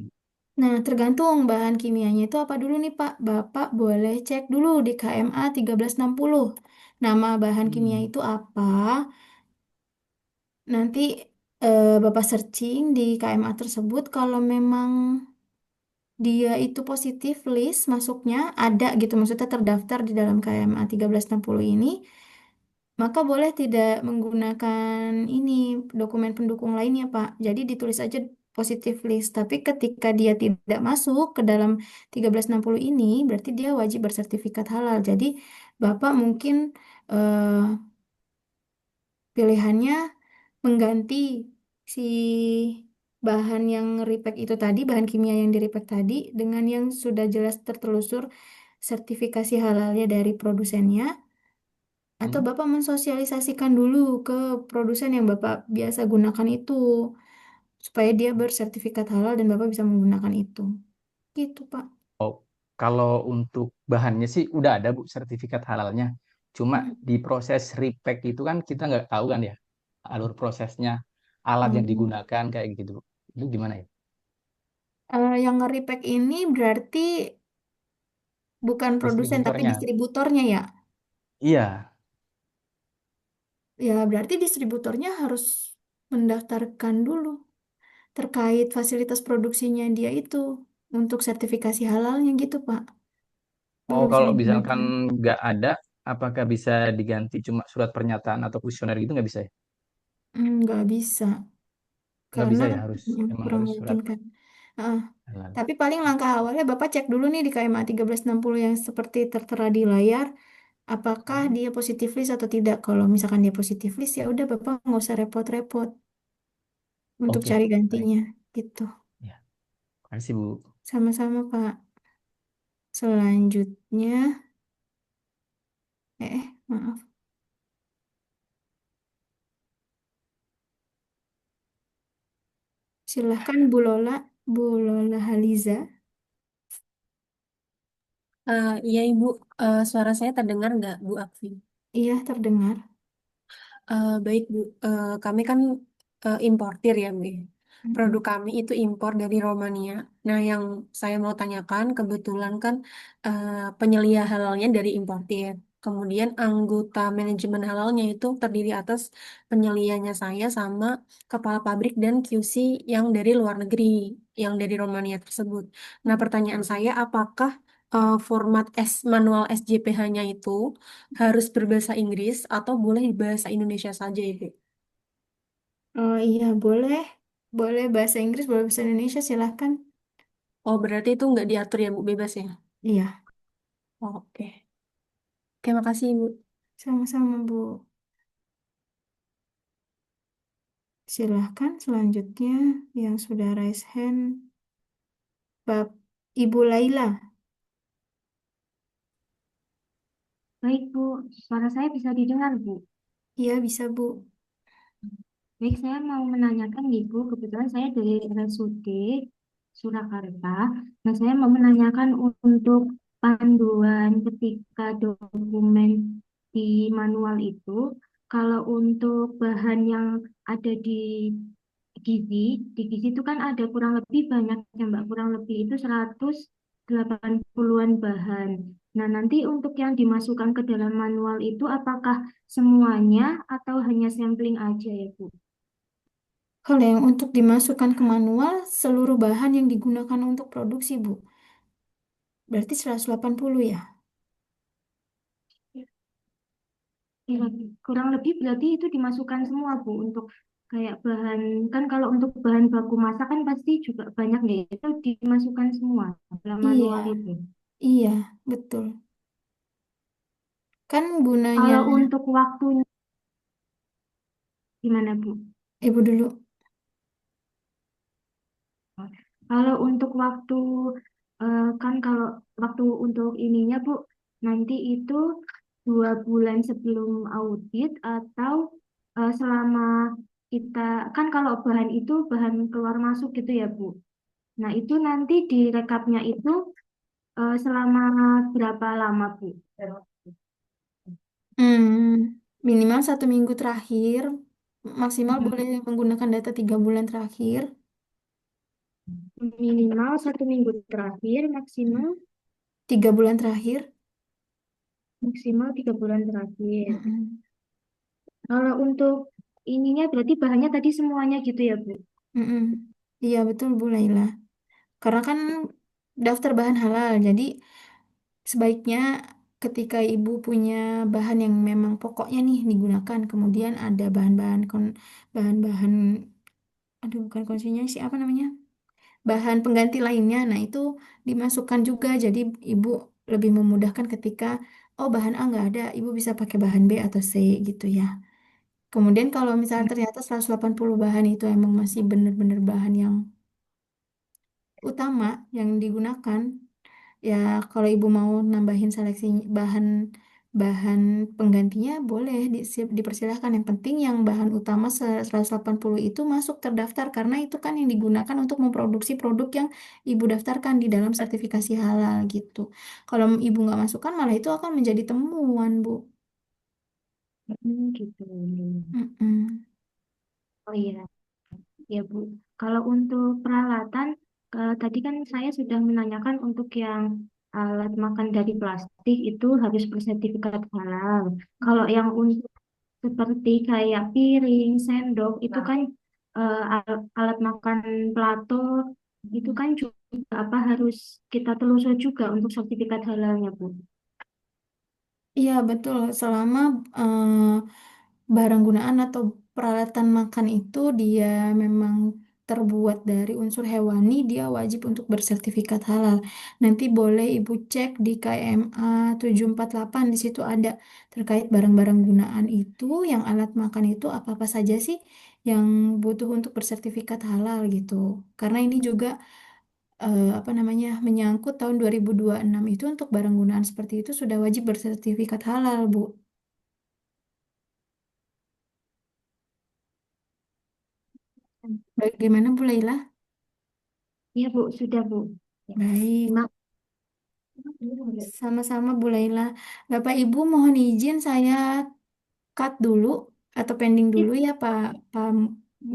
Nah, tergantung bahan kimianya itu apa dulu nih Pak. Bapak boleh cek dulu di KMA 1360. Nama bahan kimia
Hmm.
itu apa? Nanti Bapak searching di KMA tersebut. Kalau memang dia itu positif list masuknya ada gitu. Maksudnya terdaftar di dalam KMA 1360 ini. Maka boleh tidak menggunakan ini dokumen pendukung lainnya, Pak. Jadi ditulis aja positive list. Tapi ketika dia tidak masuk ke dalam 1360 ini, berarti dia wajib bersertifikat halal. Jadi Bapak mungkin eh, pilihannya mengganti si bahan yang repack itu tadi, bahan kimia yang di repack tadi, dengan yang sudah jelas tertelusur sertifikasi halalnya dari produsennya Atau
Hmm.
Bapak mensosialisasikan dulu ke produsen yang Bapak biasa gunakan itu, supaya dia bersertifikat halal dan Bapak bisa menggunakan itu. Gitu, Pak.
Oh, kalau untuk bahannya sih udah ada Bu sertifikat halalnya. Cuma
Mm.
di proses repack itu kan kita nggak tahu kan ya alur prosesnya, alat yang
Oh.
digunakan kayak gitu. Itu gimana ya?
Yang nge-repack ini berarti bukan produsen tapi
Distributornya.
distributornya ya.
Iya.
Ya, berarti distributornya harus mendaftarkan dulu terkait fasilitas produksinya dia itu untuk sertifikasi halalnya gitu, Pak. Baru
Oh,
bisa
kalau misalkan
digunakan.
nggak ada, apakah bisa diganti cuma surat pernyataan atau kuesioner gitu nggak bisa ya?
Nggak bisa
Nggak
karena
bisa ya, harus emang
kurang
harus surat
memungkinkan. Ah,
halal.
tapi paling langkah awalnya Bapak cek dulu nih di KMA 1360 yang seperti tertera di layar, apakah dia positif list atau tidak. Kalau misalkan dia positif list ya udah Bapak nggak usah repot-repot untuk
Oke,
cari
baik.
gantinya gitu.
Ya, makasih Bu.
Sama-sama, Pak. Selanjutnya, maaf. Silahkan Bu Lola Haliza.
Iya Ibu, suara saya terdengar nggak Bu Akfi?
Iya, terdengar.
Baik Bu, kami kan importir ya Bu. Ya.
Mm-mm.
Produk kami itu impor dari Romania. Nah yang saya mau tanyakan kebetulan kan penyelia halalnya dari importir. Kemudian anggota manajemen halalnya itu terdiri atas penyelianya saya sama kepala pabrik dan QC yang dari luar negeri, yang dari Romania tersebut. Nah pertanyaan saya apakah format manual SJPH-nya itu harus berbahasa Inggris atau boleh bahasa Indonesia saja, Ibu?
Oh iya, boleh. Boleh bahasa Inggris, boleh bahasa Indonesia, silahkan.
Oh, berarti itu nggak diatur ya, Bu, bebas ya?
Iya,
Oh, oke. Oke, makasih, Ibu.
sama-sama, Bu. Silahkan selanjutnya yang sudah raise hand, Ibu Laila.
Baik, Bu. Suara saya bisa didengar, Bu.
Iya, bisa, Bu.
Baik, saya mau menanyakan nih, Bu. Kebetulan saya dari RSUD Surakarta. Nah, saya mau menanyakan untuk panduan ketika dokumen di manual itu, kalau untuk bahan yang ada gizi, di gizi itu kan ada kurang lebih banyak ya, Mbak. Kurang lebih itu 180-an bahan. Nah, nanti untuk yang dimasukkan ke dalam manual itu apakah semuanya atau hanya sampling aja ya, Bu?
Kalau yang untuk dimasukkan ke manual, seluruh bahan yang digunakan untuk produksi, Bu. Berarti 180 ya?
Ya, kurang lebih berarti itu dimasukkan semua, Bu, untuk kayak bahan, kan kalau untuk bahan baku masak kan pasti juga banyak nih, itu dimasukkan semua dalam manual
Iya,
itu.
iya, betul. Kan gunanya,
Kalau untuk waktunya gimana, Bu?
Ibu dulu.
Kalau untuk waktu, kan kalau waktu untuk ininya, Bu, nanti itu 2 bulan sebelum audit atau selama kita, kan kalau bahan itu bahan keluar masuk gitu ya, Bu. Nah, itu nanti di rekapnya itu selama berapa lama, Bu?
Minimal 1 minggu terakhir, maksimal
Mhm.
boleh menggunakan data 3 bulan terakhir.
Minimal 1 minggu terakhir,
Mm.
maksimal
3 bulan terakhir.
3 bulan terakhir.
Mm-mm.
Kalau untuk ininya berarti bahannya tadi semuanya gitu ya, Bu?
Mm-mm. Iya betul Bu Laila. Karena kan daftar bahan halal, jadi sebaiknya ketika ibu punya bahan yang memang pokoknya nih digunakan, kemudian ada bahan-bahan, aduh bukan konsinyasi apa namanya, bahan pengganti lainnya, nah itu dimasukkan juga. Jadi ibu lebih memudahkan ketika oh bahan A nggak ada, ibu bisa pakai bahan B atau C gitu ya. Kemudian kalau misalnya ternyata 180 bahan itu emang masih benar-benar bahan yang utama yang digunakan, ya kalau ibu mau nambahin seleksi bahan bahan penggantinya boleh dipersilahkan. Yang penting yang bahan utama 180 itu masuk terdaftar karena itu kan yang digunakan untuk memproduksi produk yang ibu daftarkan di dalam sertifikasi halal gitu. Kalau ibu nggak masukkan malah itu akan menjadi temuan, Bu.
Gitu.
Mm-mm.
Oh iya, ya Bu. Kalau untuk peralatan, tadi kan saya sudah menanyakan untuk yang alat makan dari plastik itu harus bersertifikat halal. Kalau yang untuk seperti kayak piring, sendok, itu kan alat makan plato, itu kan juga apa harus kita telusur juga untuk sertifikat halalnya, Bu.
Iya, betul. Selama barang gunaan atau peralatan makan itu dia memang terbuat dari unsur hewani, dia wajib untuk bersertifikat halal. Nanti boleh Ibu cek di KMA 748, di situ ada terkait barang-barang gunaan itu, yang alat makan itu apa-apa saja sih yang butuh untuk bersertifikat halal gitu. Karena ini juga apa namanya menyangkut tahun 2026 itu untuk barang gunaan seperti itu sudah wajib bersertifikat halal, Bu. Bagaimana Bu Laila?
Iya, Bu, sudah, Bu. Ya.
Baik,
Terima
sama-sama Bu Laila. Bapak Ibu mohon izin saya cut dulu atau pending dulu ya Pak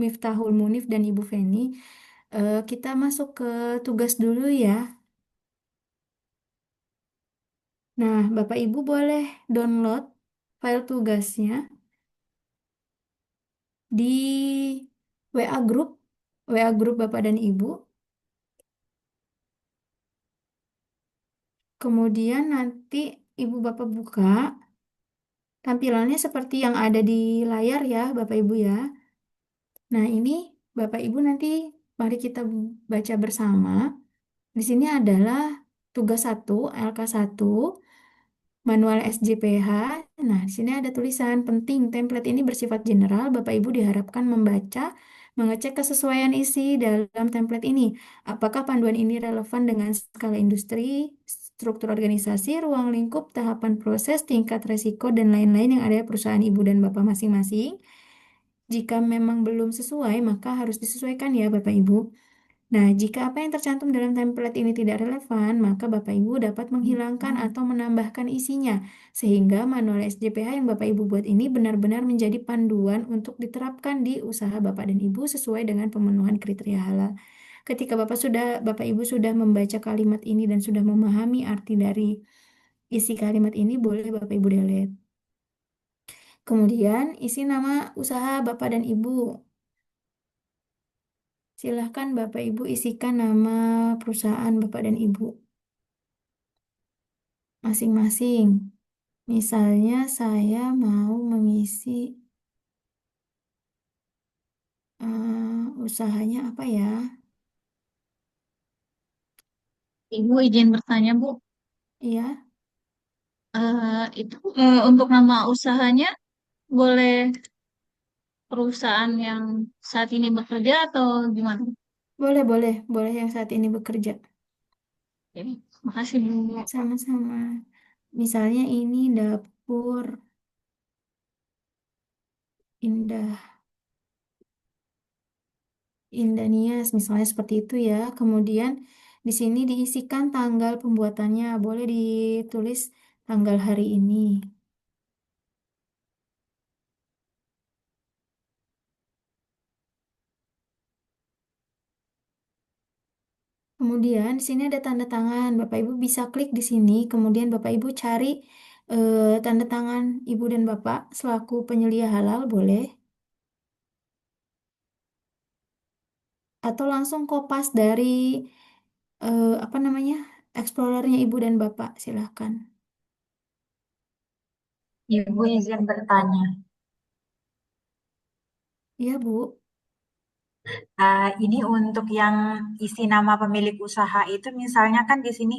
Miftahul Munif dan Ibu Feni. Kita masuk ke tugas dulu ya. Nah, Bapak Ibu boleh download file tugasnya di WA Group, WA Group Bapak dan Ibu. Kemudian nanti Ibu Bapak buka, tampilannya seperti yang ada di layar ya Bapak Ibu ya. Nah, ini Bapak Ibu nanti mari kita baca bersama. Di sini adalah tugas 1, LK1, manual SJPH. Nah, di sini ada tulisan penting. Template ini bersifat general. Bapak Ibu diharapkan membaca, mengecek kesesuaian isi dalam template ini. Apakah panduan ini relevan dengan skala industri, struktur organisasi, ruang lingkup, tahapan proses, tingkat resiko, dan lain-lain yang ada di perusahaan Ibu dan Bapak masing-masing. Jika memang belum sesuai, maka harus disesuaikan ya Bapak Ibu. Nah, jika apa yang tercantum dalam template ini tidak relevan, maka Bapak Ibu dapat menghilangkan atau menambahkan isinya, sehingga manual SJPH yang Bapak Ibu buat ini benar-benar menjadi panduan untuk diterapkan di usaha Bapak dan Ibu sesuai dengan pemenuhan kriteria halal. Ketika Bapak Ibu sudah membaca kalimat ini dan sudah memahami arti dari isi kalimat ini, boleh Bapak Ibu delete. Kemudian, isi nama usaha Bapak dan Ibu. Silahkan Bapak Ibu isikan nama perusahaan Bapak dan Ibu masing-masing. Misalnya saya mau mengisi usahanya apa ya?
Ibu izin bertanya, Bu.
Iya,
Itu untuk nama usahanya boleh perusahaan yang saat ini bekerja atau gimana?
boleh, boleh, boleh yang saat ini bekerja.
Oke, makasih, Bu.
Sama-sama. Misalnya ini dapur Indah Indah Nias, misalnya seperti itu ya. Kemudian di sini diisikan tanggal pembuatannya, boleh ditulis tanggal hari ini. Kemudian di sini ada tanda tangan. Bapak Ibu bisa klik di sini. Kemudian Bapak Ibu cari tanda tangan Ibu dan Bapak selaku penyelia halal boleh. Atau langsung kopas dari apa namanya Explorernya Ibu dan Bapak. Silahkan.
Ibu izin bertanya.
Iya Bu.
Ini untuk yang isi nama pemilik usaha itu misalnya kan di sini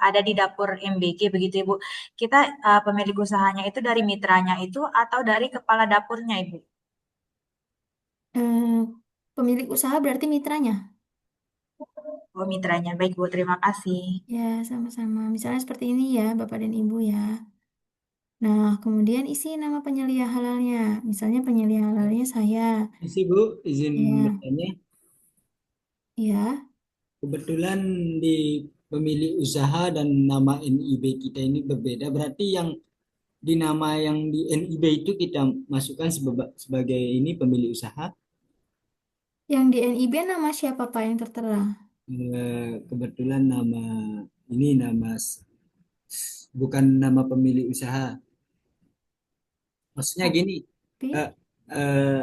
ada di dapur MBG begitu Ibu. Kita pemilik usahanya itu dari mitranya itu atau dari kepala dapurnya Ibu?
Eh, Pemilik usaha berarti mitranya.
Oh mitranya. Baik Bu, terima kasih.
Ya sama-sama. Misalnya seperti ini ya Bapak dan Ibu ya. Nah, kemudian isi nama penyelia halalnya. Misalnya penyelia halalnya saya.
Isi Bu, izin
Ya,
bertanya.
ya.
Kebetulan di pemilik usaha dan nama NIB kita ini berbeda. Berarti yang di nama yang di NIB itu kita masukkan sebagai ini pemilik usaha.
Yang di NIB nama siapa Pak yang tertera?
Kebetulan nama ini bukan nama pemilik usaha. Maksudnya gini,
Tapi,
eh, eh,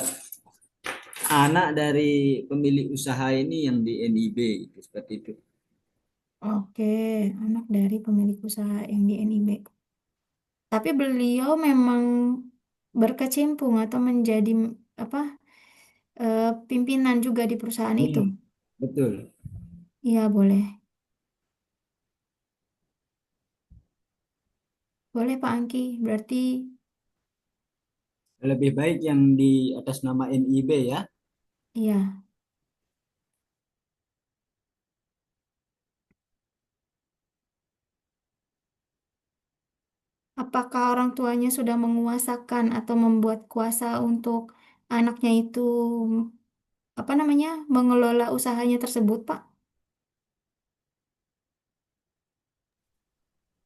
anak dari pemilik usaha ini yang di NIB itu seperti itu.
oke, anak dari pemilik usaha yang di NIB. Tapi beliau memang berkecimpung atau menjadi apa pimpinan juga di perusahaan itu.
Betul.
Iya, boleh. Boleh Pak Angki. Berarti
Lebih baik yang di atas nama NIB ya.
iya. Apakah orang tuanya sudah menguasakan atau membuat kuasa untuk anaknya itu apa namanya mengelola usahanya tersebut, Pak?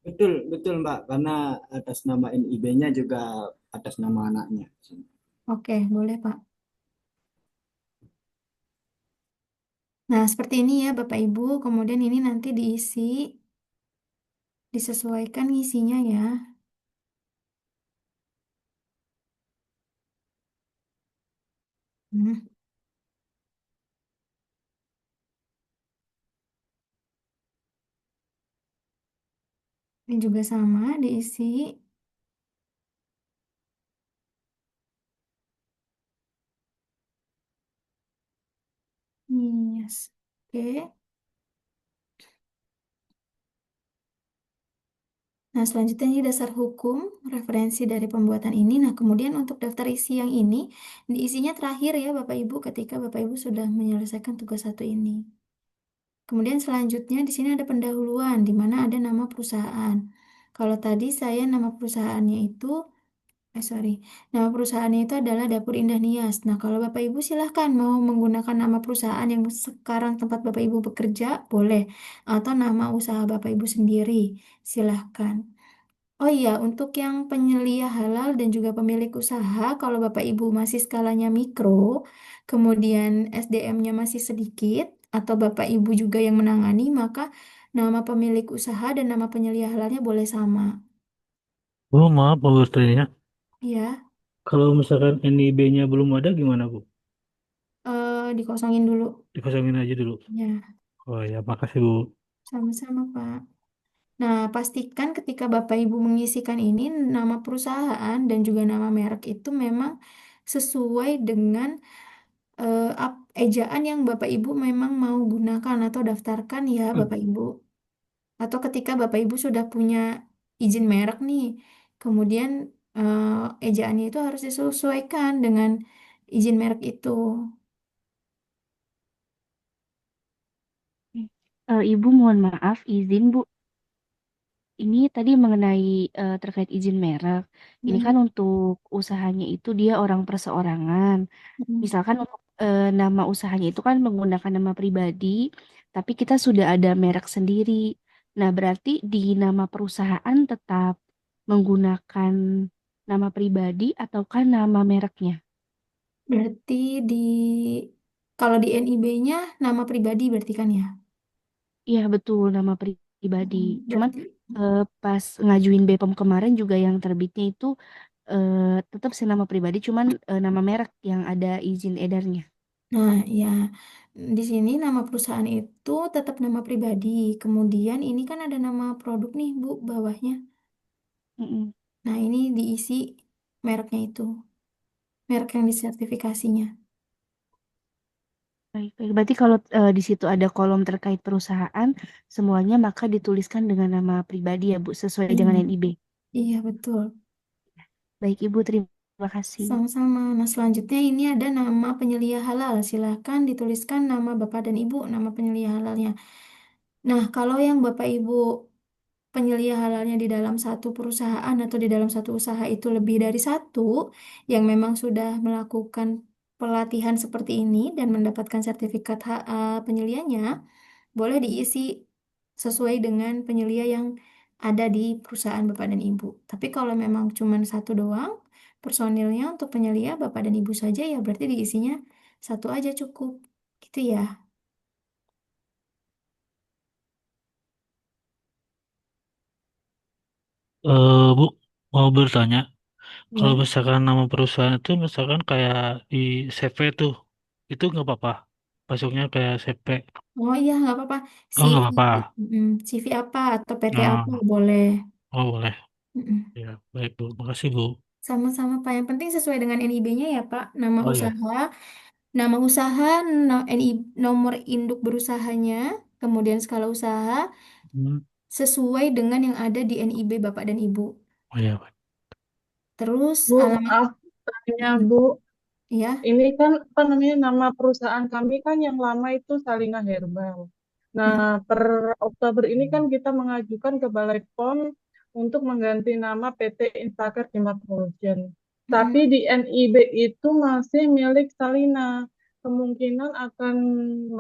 Betul, betul Mbak. Karena atas nama NIB-nya juga atas nama anaknya.
Oke, boleh Pak. Nah, seperti ini ya Bapak Ibu. Kemudian ini nanti diisi, disesuaikan isinya ya. Hmm, ini juga sama diisi. Yes. Oke. Nah, selanjutnya ini dasar hukum, referensi dari pembuatan ini. Nah, kemudian untuk daftar isi yang ini, diisinya terakhir ya Bapak Ibu ketika Bapak Ibu sudah menyelesaikan tugas satu ini. Kemudian selanjutnya di sini ada pendahuluan, di mana ada nama perusahaan. Kalau tadi saya nama perusahaannya itu, sorry, nama perusahaannya itu adalah Dapur Indah Nias. Nah, kalau Bapak Ibu silahkan mau menggunakan nama perusahaan yang sekarang tempat Bapak Ibu bekerja, boleh. Atau nama usaha Bapak Ibu sendiri, silahkan. Oh iya, untuk yang penyelia halal dan juga pemilik usaha, kalau Bapak Ibu masih skalanya mikro, kemudian SDM-nya masih sedikit, atau Bapak Ibu juga yang menangani, maka nama pemilik usaha dan nama penyelia halalnya boleh sama.
Bu, maaf Bu bertanya.
Ya,
Kalau misalkan NIB-nya belum ada gimana Bu?
dikosongin dulu.
Dikosongin aja dulu.
Ya,
Oh ya, makasih Bu.
sama-sama Pak. Nah, pastikan ketika Bapak Ibu mengisikan ini, nama perusahaan dan juga nama merek itu memang sesuai dengan ejaan yang Bapak Ibu memang mau gunakan atau daftarkan ya Bapak Ibu. Atau ketika Bapak Ibu sudah punya izin merek nih, kemudian ejaannya itu harus disesuaikan dengan izin merek itu.
Ibu mohon maaf, izin Bu. Ini tadi mengenai terkait izin merek. Ini kan
Hmm.
untuk usahanya itu dia orang perseorangan.
Hmm.
Misalkan untuk nama usahanya itu kan menggunakan nama pribadi, tapi kita sudah ada merek sendiri. Nah, berarti di nama perusahaan tetap menggunakan nama pribadi ataukah nama mereknya?
Berarti di kalau di NIB-nya nama pribadi berarti kan ya?
Iya, betul, nama pribadi. Cuman
Berarti
pas ngajuin BPOM kemarin juga yang terbitnya itu eh, tetap sih nama pribadi, cuman nama merek yang ada izin edarnya.
nah, ya, di sini nama perusahaan itu tetap nama pribadi. Kemudian ini kan ada nama produk nih, Bu, bawahnya.
Mm-mm.
Nah, ini diisi mereknya itu, merek yang disertifikasinya.
Baik, baik. Berarti kalau di situ ada kolom terkait perusahaan, semuanya maka dituliskan dengan nama pribadi ya, Bu, sesuai dengan
Iya,
NIB.
iya betul.
Baik, Ibu, terima kasih.
Sama-sama. Nah, selanjutnya ini ada nama penyelia halal. Silakan dituliskan nama Bapak dan Ibu, nama penyelia halalnya. Nah, kalau yang Bapak Ibu penyelia halalnya di dalam satu perusahaan atau di dalam satu usaha itu lebih dari satu yang memang sudah melakukan pelatihan seperti ini dan mendapatkan sertifikat penyelianya, boleh diisi sesuai dengan penyelia yang ada di perusahaan Bapak dan Ibu. Tapi kalau memang cuma satu doang, personilnya untuk penyelia Bapak dan Ibu saja ya berarti diisinya satu aja cukup. Gitu ya.
Bu, mau bertanya, kalau
Ya.
misalkan nama perusahaan itu misalkan kayak di CV tuh, itu nggak apa-apa. Masuknya kayak CV.
Oh iya, nggak apa-apa.
Oh, nggak
CV,
apa-apa.
CV apa atau PT apa
Nah,
boleh.
oh boleh.
Mm-mm.
Ya, baik Bu. Makasih Bu.
Sama-sama Pak. Yang penting sesuai dengan NIB-nya ya Pak.
Oh iya.
Nama usaha, NI, nomor induk berusahanya, kemudian skala usaha,
Hmm.
sesuai dengan yang ada di NIB Bapak dan Ibu.
Oh iya, baik.
Terus
Bu,
alamat,
maaf tanya
mm,
Bu.
ya.
Ini kan apa namanya nama perusahaan kami kan yang lama itu Salina Herbal. Nah,
Mm-mm.
per Oktober ini kan kita mengajukan ke Balai PON untuk mengganti nama PT Instacare Jimat Solution. Tapi
Mm-mm.
di NIB itu masih milik Salina. Kemungkinan akan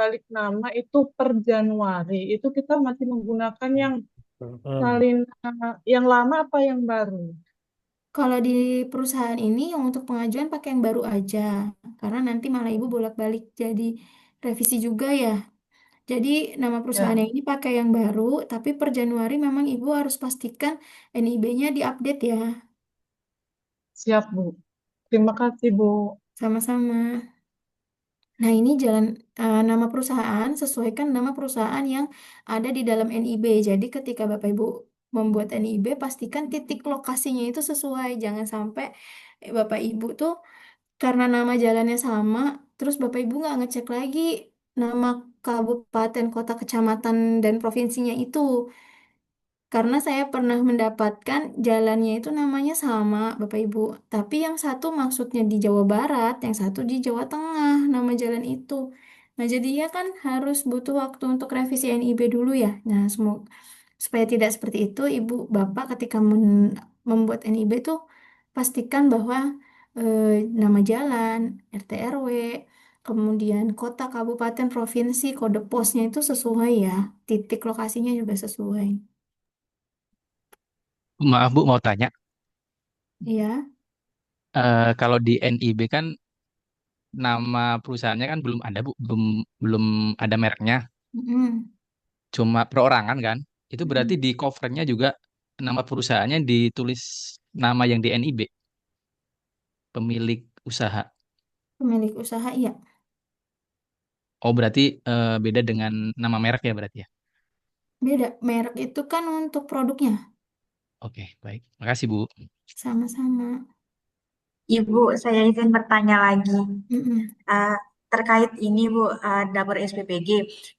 balik nama itu per Januari. Itu kita masih menggunakan yang
Eh,
Salina yang lama apa yang baru?
Kalau di perusahaan ini yang untuk pengajuan pakai yang baru aja, karena nanti malah Ibu bolak-balik jadi revisi juga ya. Jadi nama perusahaan
Ya,
yang ini pakai yang baru, tapi per Januari memang Ibu harus pastikan NIB-nya diupdate ya.
siap Bu. Terima kasih Bu.
Sama-sama. Nah, ini nama perusahaan sesuaikan nama perusahaan yang ada di dalam NIB. Jadi ketika Bapak Ibu membuat NIB, pastikan titik lokasinya itu sesuai. Jangan sampai Bapak Ibu tuh karena nama jalannya sama, terus Bapak Ibu nggak ngecek lagi nama kabupaten, kota, kecamatan, dan provinsinya itu. Karena saya pernah mendapatkan jalannya itu namanya sama, Bapak Ibu. Tapi yang satu maksudnya di Jawa Barat, yang satu di Jawa Tengah, nama jalan itu. Nah, jadi ya kan harus butuh waktu untuk revisi NIB dulu ya. Nah, supaya tidak seperti itu, Ibu, Bapak ketika membuat NIB itu pastikan bahwa eh, nama jalan, RT RW, kemudian kota, kabupaten, provinsi, kode posnya itu sesuai ya. Titik lokasinya juga sesuai.
Maaf Bu, mau tanya.
Iya.
Kalau di NIB kan nama perusahaannya kan belum ada Bu, belum belum ada mereknya,
Mm-mm.
cuma perorangan kan. Itu berarti
Mm-mm.
di covernya juga nama perusahaannya ditulis nama yang di NIB, pemilik usaha.
Pemilik usaha, iya.
Oh, berarti beda dengan nama merek ya berarti ya.
Beda. Merek itu kan untuk produknya.
Oke, baik. Makasih Bu.
Sama-sama.
Ibu, saya izin bertanya lagi.
Mm-mm.
Eh, terkait ini Bu, dapur SPPG.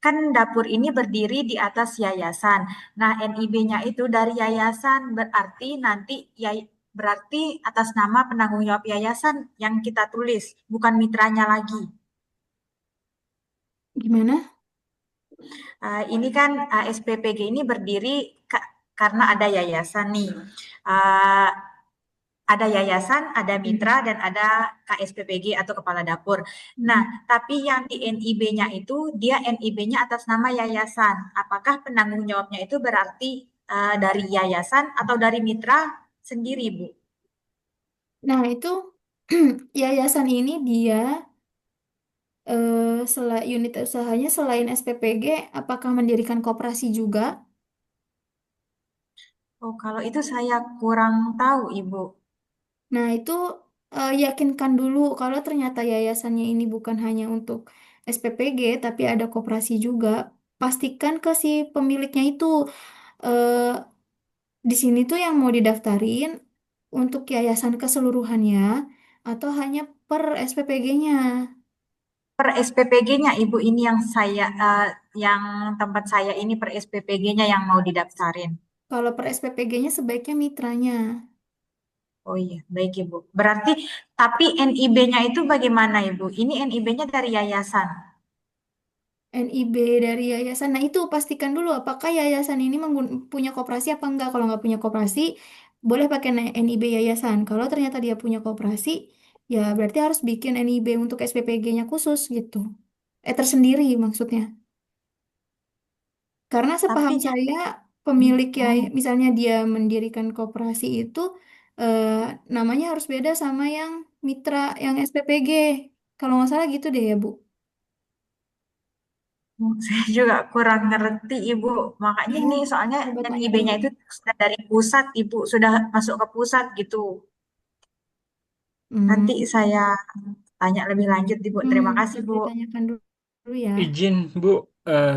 Kan dapur ini berdiri di atas yayasan. Nah, NIB-nya itu dari yayasan berarti nanti ya berarti atas nama penanggung jawab yayasan yang kita tulis, bukan mitranya lagi.
Gimana?
Ini kan SPPG ini berdiri karena ada yayasan nih. Eh, ada yayasan, ada mitra, dan ada KSPPG atau kepala dapur. Nah,
Mm-mm.
tapi yang di NIB-nya itu, dia NIB-nya atas nama yayasan. Apakah penanggung jawabnya itu berarti dari yayasan atau dari mitra sendiri, Bu?
Nah, itu yayasan ini dia unit usahanya selain SPPG, apakah mendirikan koperasi juga?
Oh, kalau itu saya kurang tahu, Ibu.
Nah, itu yakinkan dulu kalau ternyata yayasannya ini bukan hanya untuk SPPG, tapi ada koperasi juga. Pastikan ke si pemiliknya itu eh, di sini tuh yang mau didaftarin untuk yayasan keseluruhannya atau hanya per SPPG-nya.
Per SPPG-nya, Ibu, ini yang yang tempat saya ini per SPPG-nya yang mau didaftarin.
Kalau per SPPG-nya sebaiknya mitranya.
Oh iya, baik Ibu. Berarti, tapi NIB-nya itu bagaimana Ibu? Ini NIB-nya dari yayasan.
NIB dari yayasan. Nah, itu pastikan dulu apakah yayasan ini punya koperasi apa enggak. Kalau nggak punya koperasi, boleh pakai NIB yayasan. Kalau ternyata dia punya koperasi, ya berarti harus bikin NIB untuk SPPG-nya khusus gitu. Tersendiri maksudnya. Karena
Tapi
sepaham
yang
saya, pemilik ya,
oh,
misalnya dia mendirikan koperasi itu, eh, namanya harus beda sama yang mitra, yang SPPG. Kalau nggak salah gitu deh ya, Bu.
saya juga kurang ngerti Ibu. Makanya
Ya,
ini soalnya
coba tanya
NIB-nya
dulu.
itu sudah dari pusat Ibu, sudah masuk ke pusat gitu.
Hmm,
Nanti saya tanya lebih lanjut Ibu. Terima kasih
coba
Bu.
ditanyakan dulu ya.
Izin Bu,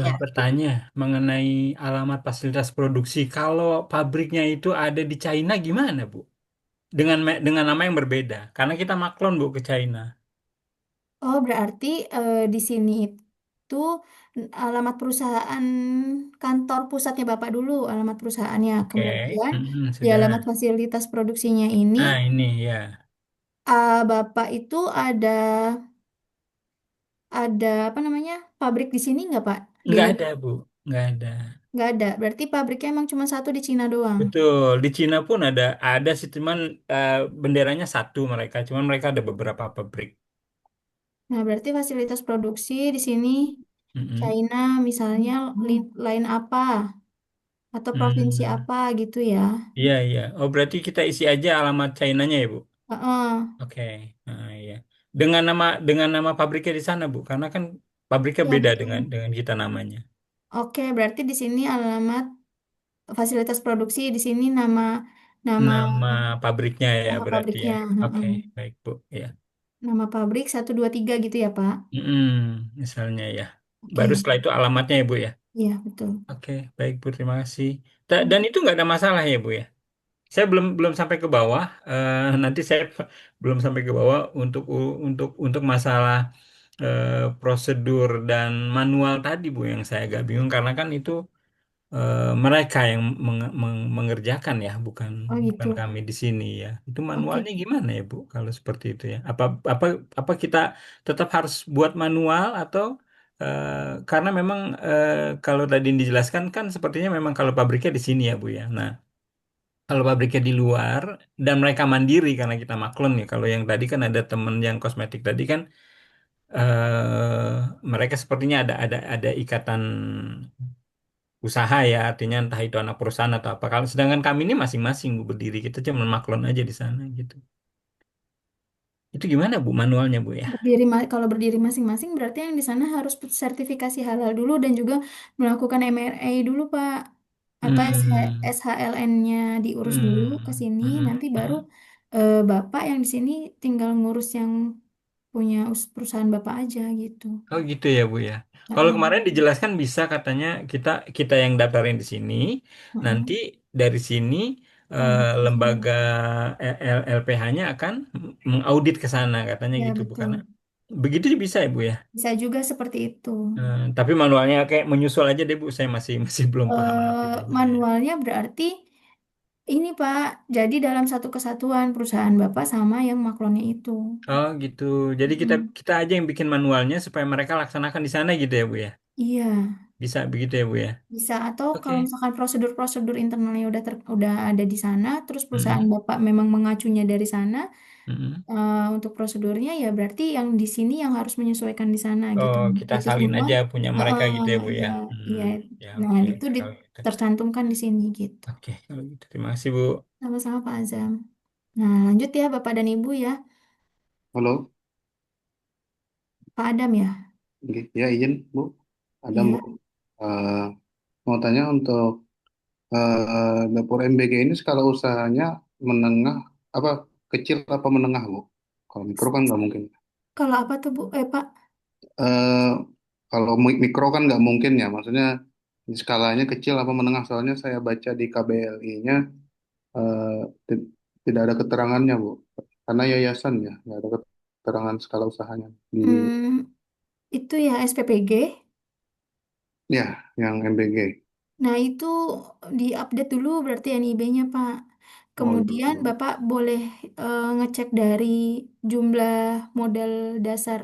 Ya.
bertanya mengenai alamat fasilitas produksi. Kalau pabriknya itu ada di China gimana Bu? Dengan nama yang berbeda. Karena kita maklon Bu ke China.
Oh, berarti di sini itu alamat perusahaan kantor pusatnya Bapak dulu, alamat perusahaannya.
Oke,
Kemudian di alamat
sudah.
fasilitas produksinya ini,
Nah ini ya,
Bapak itu ada apa namanya pabrik di sini nggak Pak? Di
nggak ada Bu, nggak ada.
nggak ada. Berarti pabriknya emang cuma satu di Cina doang.
Betul, di Cina pun ada sih, cuman benderanya satu mereka, cuman mereka ada beberapa pabrik.
Nah, berarti fasilitas produksi di sini
Mm-mm.
China misalnya lain apa atau provinsi
Hmm,
apa gitu ya.
iya iya. Oh berarti kita isi aja alamat China-nya ya Bu?
Heeh.
Oke, nah, iya. Dengan nama pabriknya di sana Bu, karena kan pabriknya
Ya
beda
betul.
dengan kita namanya.
Oke, berarti di sini alamat fasilitas produksi di sini nama nama
Nama pabriknya ya
nama
berarti ya.
pabriknya.
Oke,
Heeh.
baik Bu. Ya.
Nama pabrik 123 gitu ya, Pak?
Mm-mm, misalnya ya. Baru
Oke.
setelah itu alamatnya ya Bu ya.
Iya, betul.
Oke, baik Bu, terima kasih. Dan itu nggak ada masalah ya Bu ya. Saya belum belum sampai ke bawah. Nanti saya belum sampai ke bawah untuk masalah prosedur dan manual tadi Bu yang saya agak bingung karena kan itu mereka yang mengerjakan ya, bukan
Oh
bukan
gitu.
kami di sini ya. Itu
Oke.
manualnya gimana ya Bu kalau seperti itu ya? Apa apa kita tetap harus buat manual atau karena memang kalau tadi dijelaskan kan sepertinya memang kalau pabriknya di sini ya Bu ya. Nah, kalau pabriknya di luar dan mereka mandiri karena kita maklum ya. Kalau yang tadi kan ada temen yang kosmetik tadi kan mereka sepertinya ada ikatan usaha ya, artinya entah itu anak perusahaan atau apa. Kalau sedangkan kami ini masing-masing Bu berdiri, kita cuma maklon aja di sana gitu. Itu gimana Bu manualnya Bu ya?
Kalau berdiri masing-masing berarti yang di sana harus sertifikasi halal dulu dan juga melakukan MRA dulu, Pak. Apa
Hmm,
SHLN-nya diurus dulu ke
hmm,
sini,
hmm,
nanti baru
hmm.
Bapak yang di sini tinggal ngurus yang punya perusahaan Bapak aja gitu.
Oh gitu ya Bu ya. Kalau
Heeh.
kemarin dijelaskan bisa katanya kita kita yang daftarin di sini,
Heeh.
nanti dari sini
Audit ke sana.
lembaga LPH-nya akan mengaudit ke sana katanya
Ya,
gitu Bu karena
betul.
begitu bisa ya Bu ya.
Bisa juga seperti itu.
Tapi manualnya kayak menyusul aja deh Bu, saya masih masih belum paham artinya ya.
Manualnya berarti ini Pak, jadi dalam satu kesatuan perusahaan Bapak sama yang maklonnya itu.
Oh gitu. Jadi kita
Mm.
kita aja yang bikin manualnya supaya mereka laksanakan di sana gitu ya Bu ya.
Iya,
Bisa begitu ya Bu ya.
bisa. Atau
Oke.
kalau misalkan prosedur-prosedur internalnya udah ada di sana, terus perusahaan
Mm-mm.
Bapak memang mengacunya dari sana
Mm-mm.
untuk prosedurnya, ya berarti yang di sini yang harus menyesuaikan di sana gitu.
Oh kita
Itu
salin
semua,
aja punya mereka gitu ya Bu
iya,
ya.
iya.
Ya
Nah,
oke
itu
kalau gitu.
tercantumkan di sini gitu.
Oke kalau gitu terima kasih Bu.
Sama-sama Pak Azam. Nah, lanjut ya Bapak dan Ibu ya.
Halo,
Pak Adam ya.
ya izin Bu, ada Bu.
Ya.
Eh, mau tanya untuk dapur MBG ini skala usahanya menengah apa kecil apa menengah Bu? Kalau mikro kan nggak mungkin.
Kalau apa tuh Bu? Pak.
Eh, kalau mikro kan nggak mungkin ya, maksudnya skalanya kecil apa menengah? Soalnya saya baca di KBLI-nya eh, ti- tidak ada keterangannya Bu, karena yayasan ya, nggak ada keterangan skala usahanya di
Hmm, itu ya SPPG.
ya yang MBG.
Nah, itu diupdate dulu berarti NIB-nya, Pak.
Oh itu.
Kemudian Bapak boleh ngecek dari jumlah modal dasar.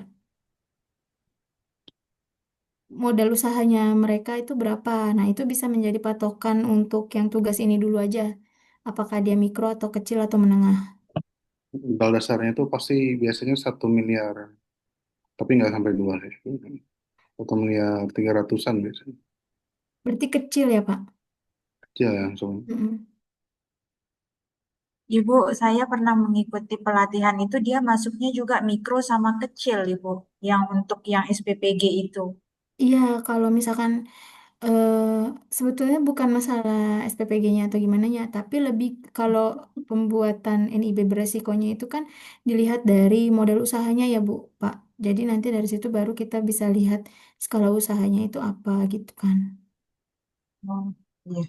modal usahanya mereka itu berapa. Nah, itu bisa menjadi patokan untuk yang tugas ini dulu aja. Apakah dia mikro atau kecil atau menengah.
Modal dasarnya itu pasti biasanya 1 miliar, tapi nggak sampai 2 sih. 1,3 miliar biasanya.
Berarti kecil ya, Pak?
Kecil ya langsung.
Mm-mm.
Ibu, saya pernah mengikuti pelatihan itu, dia masuknya juga mikro sama kecil, Ibu, yang untuk yang SPPG itu.
Iya, kalau misalkan eh, sebetulnya bukan masalah SPPG-nya atau gimana ya, tapi lebih kalau pembuatan NIB beresikonya itu kan dilihat dari modal usahanya ya, Bu, Pak. Jadi nanti dari situ baru kita bisa lihat skala usahanya itu apa gitu kan.
Oh, iya.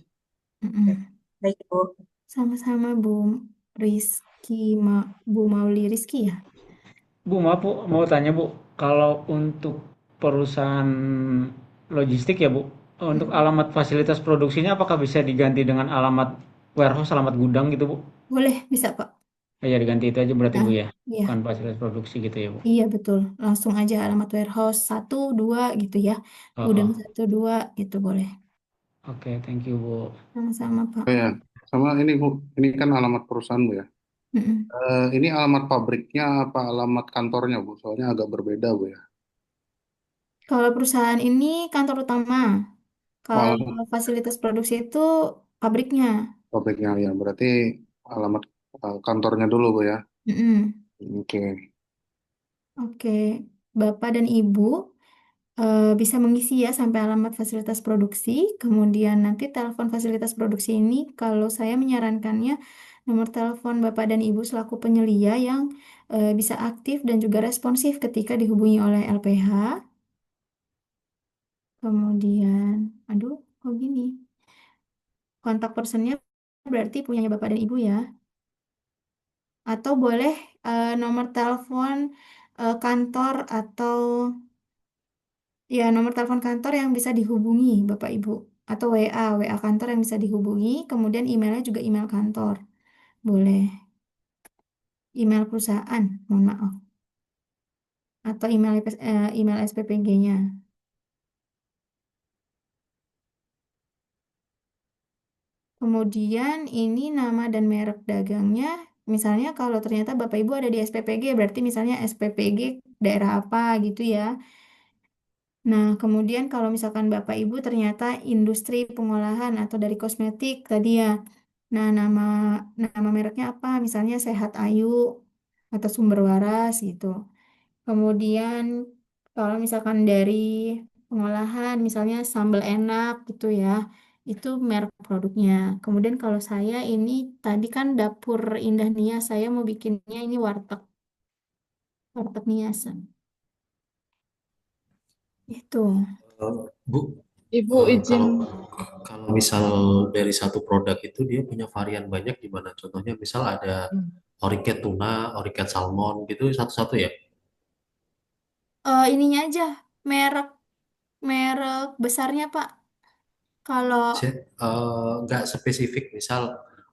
Mm-mm.
Baik, Ibu.
Sama-sama Bu Rizky, Bu Mauli Rizky ya.
Bu, maaf Bu, mau tanya Bu, kalau untuk perusahaan logistik ya Bu, untuk
Mm-mm.
alamat fasilitas produksinya apakah bisa diganti dengan alamat warehouse, alamat gudang gitu Bu?
Boleh, bisa Pak.
Ya diganti itu aja berarti
Nah,
Bu ya, bukan
iya,
fasilitas produksi gitu ya Bu.
iya betul. Langsung aja alamat warehouse 1, 2 gitu ya.
Oh,
Gudang
oh.
1, 2 gitu boleh.
Oke, thank you Bu.
Sama-sama Pak.
Oh ya, sama ini Bu, ini kan alamat perusahaan Bu ya.
Mm-mm.
Ini alamat pabriknya apa alamat kantornya Bu? Soalnya agak berbeda Bu ya.
Kalau perusahaan ini kantor utama.
Oh,
Kalau
alamat
fasilitas produksi itu pabriknya.
pabriknya ya, berarti alamat kantornya dulu Bu ya.
Mm-mm.
Oke.
Oke, Bapak dan Ibu bisa mengisi ya sampai alamat fasilitas produksi. Kemudian nanti telepon fasilitas produksi ini kalau saya menyarankannya nomor telepon Bapak dan Ibu selaku penyelia yang bisa aktif dan juga responsif ketika dihubungi oleh LPH. Kemudian, aduh, kok gini? Kontak personnya berarti punyanya Bapak dan Ibu ya. Atau boleh nomor telepon kantor atau ya nomor telepon kantor yang bisa dihubungi Bapak Ibu. Atau WA kantor yang bisa dihubungi. Kemudian emailnya juga email kantor. Boleh. Email perusahaan, mohon maaf. Atau email SPPG-nya. Kemudian ini nama dan merek dagangnya. Misalnya kalau ternyata Bapak Ibu ada di SPPG, berarti misalnya SPPG daerah apa gitu ya. Nah, kemudian kalau misalkan Bapak Ibu ternyata industri pengolahan atau dari kosmetik tadi ya. Nah, nama mereknya apa? Misalnya Sehat Ayu atau Sumber Waras gitu. Kemudian kalau misalkan dari pengolahan misalnya sambal enak gitu ya. Itu merek produknya. Kemudian kalau saya ini tadi kan dapur Indah Nia, saya mau bikinnya ini warteg Niasan. Itu.
Bu,
Ibu izin,
kalau kalau misal dari satu produk itu dia punya varian banyak gimana? Contohnya misal ada oriket tuna, oriket salmon gitu satu-satu ya?
Ininya aja merek merek besarnya Pak. Kalau
Nggak spesifik, misal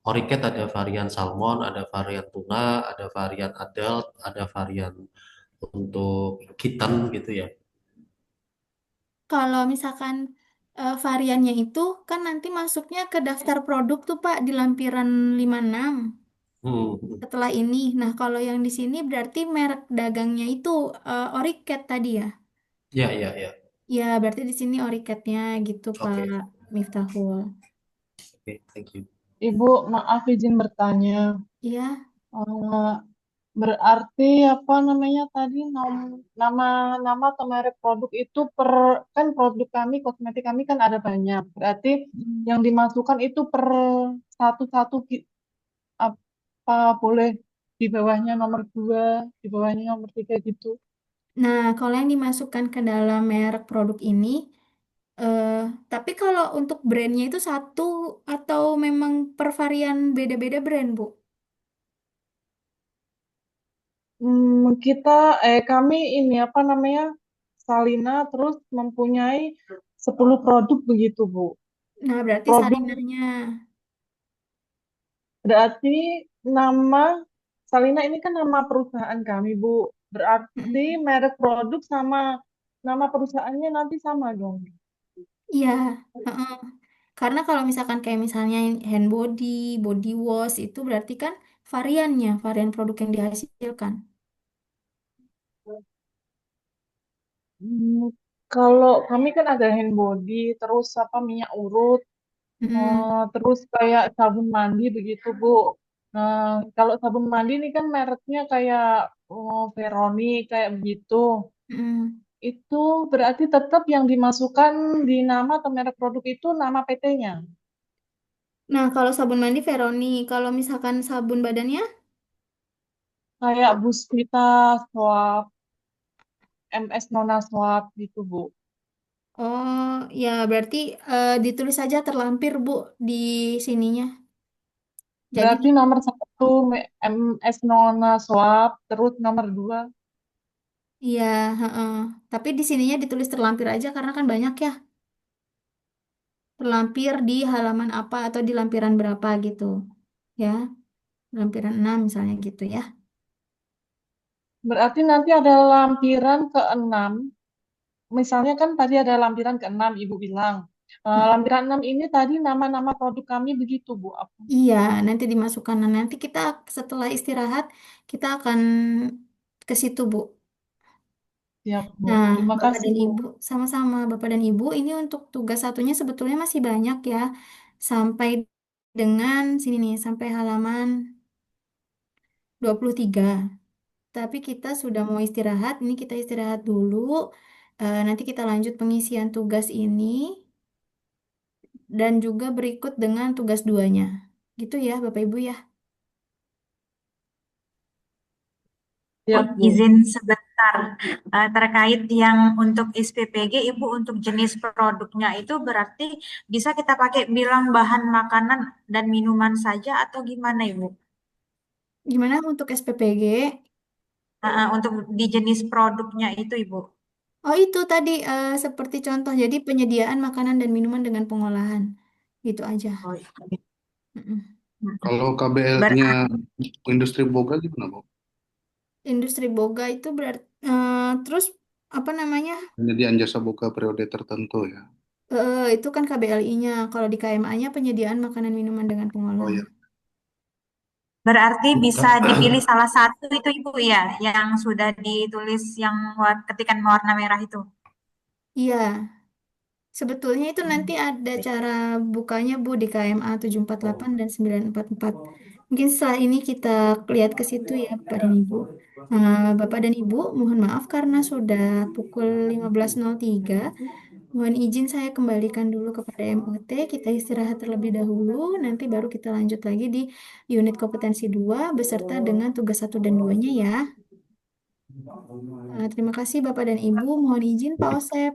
oriket ada varian salmon, ada varian tuna, ada varian adult, ada varian untuk kitten gitu ya.
kalau misalkan variannya itu kan nanti masuknya ke daftar produk tuh Pak di lampiran 56
Hmm.
setelah ini. Nah, kalau yang di sini berarti merek dagangnya itu Oriket tadi ya.
Ya, ya, ya.
Ya, berarti di sini Oriketnya gitu Pak
Oke,
Miftahul.
oke, thank you.
Ibu maaf izin bertanya.
Iya.
Eh, Berarti apa namanya tadi nama atau merek produk itu kan produk kami kosmetik kami kan ada banyak. Berarti yang dimasukkan itu per satu-satu apa boleh di bawahnya nomor 2, di bawahnya nomor 3 gitu.
Nah, kalau yang dimasukkan ke dalam merek produk ini, eh, tapi kalau untuk brandnya itu satu atau memang per varian beda-beda brand, Bu?
Kami ini apa namanya Salina terus mempunyai 10 produk begitu Bu.
Nah, berarti
Produk
sarinanya.
berarti nama Salina ini kan nama perusahaan kami Bu. Berarti
Mm-mm.
merek produk sama nama perusahaannya nanti sama dong.
Iya, heeh. Karena kalau misalkan kayak misalnya hand body, body wash itu berarti kan variannya, varian produk yang dihasilkan.
Hmm, kalau kami kan ada hand body, terus apa minyak urut,
Mm-mm,
terus kayak sabun mandi begitu, Bu. Nah, kalau sabun mandi ini kan mereknya kayak Veroni kayak begitu.
mm-mm.
Itu berarti tetap yang dimasukkan di nama atau merek produk itu nama PT-nya.
Nah, kalau sabun mandi Veroni, kalau misalkan sabun badannya,
Kayak Puspita, Swab, MS Nona Swab gitu, Bu.
oh ya berarti ditulis saja terlampir Bu di sininya. Jadi
Berarti nomor satu MS Nona Swab, terus nomor dua.
iya, heeh. Tapi di sininya ditulis terlampir aja karena kan banyak ya. Terlampir di halaman apa atau di lampiran berapa gitu. Ya, lampiran 6 misalnya gitu ya.
Berarti nanti ada lampiran keenam. Misalnya kan tadi ada lampiran keenam, Ibu bilang. Lampiran 6 ini tadi nama-nama produk kami begitu, Bu. Apa?
Iya, nanti dimasukkan. Nah, nanti kita setelah istirahat, kita akan ke situ, Bu.
Siap, Bu.
Nah,
Terima
Bapak
kasih,
dan
Bu.
Ibu, sama-sama Bapak dan Ibu, ini untuk tugas satunya sebetulnya masih banyak ya. Sampai dengan sini nih, sampai halaman 23. Tapi kita sudah mau istirahat, ini kita istirahat dulu. Nanti kita lanjut pengisian tugas ini dan juga berikut dengan tugas duanya. Gitu ya, Bapak Ibu ya.
Siap, Bu.
Izin sebentar. Terkait yang untuk SPPG, Ibu untuk jenis produknya itu berarti bisa kita pakai bilang bahan makanan dan minuman saja atau gimana Ibu?
Gimana untuk SPPG?
Untuk di jenis produknya itu Ibu.
Oh itu tadi seperti contoh, jadi penyediaan makanan dan minuman dengan pengolahan. Gitu aja.
Oh, iya.
Mm-mm.
Kalau
Berarti
KBL-nya industri boga gimana, Bu?
Industri boga itu berarti terus apa namanya?
Penyediaan jasa boga periode tertentu ya.
Itu kan KBLI-nya. Kalau di KMA-nya penyediaan makanan minuman dengan
Oh
pengolahan.
ya.
berarti bisa dipilih salah satu itu Ibu ya, yang sudah ditulis yang ketikan warna merah itu.
Iya, sebetulnya itu nanti ada cara bukanya Bu di KMA 748 dan 944. Mungkin setelah ini kita lihat ke situ ya Bapak dan Ibu. Bapak dan Ibu, mohon maaf karena sudah pukul 15.03. Mohon izin saya kembalikan dulu kepada MOT. Kita istirahat terlebih dahulu. Nanti baru kita lanjut lagi di unit kompetensi 2 beserta dengan tugas satu dan 2-nya ya. Terima kasih Bapak dan Ibu. Mohon izin Pak Osep.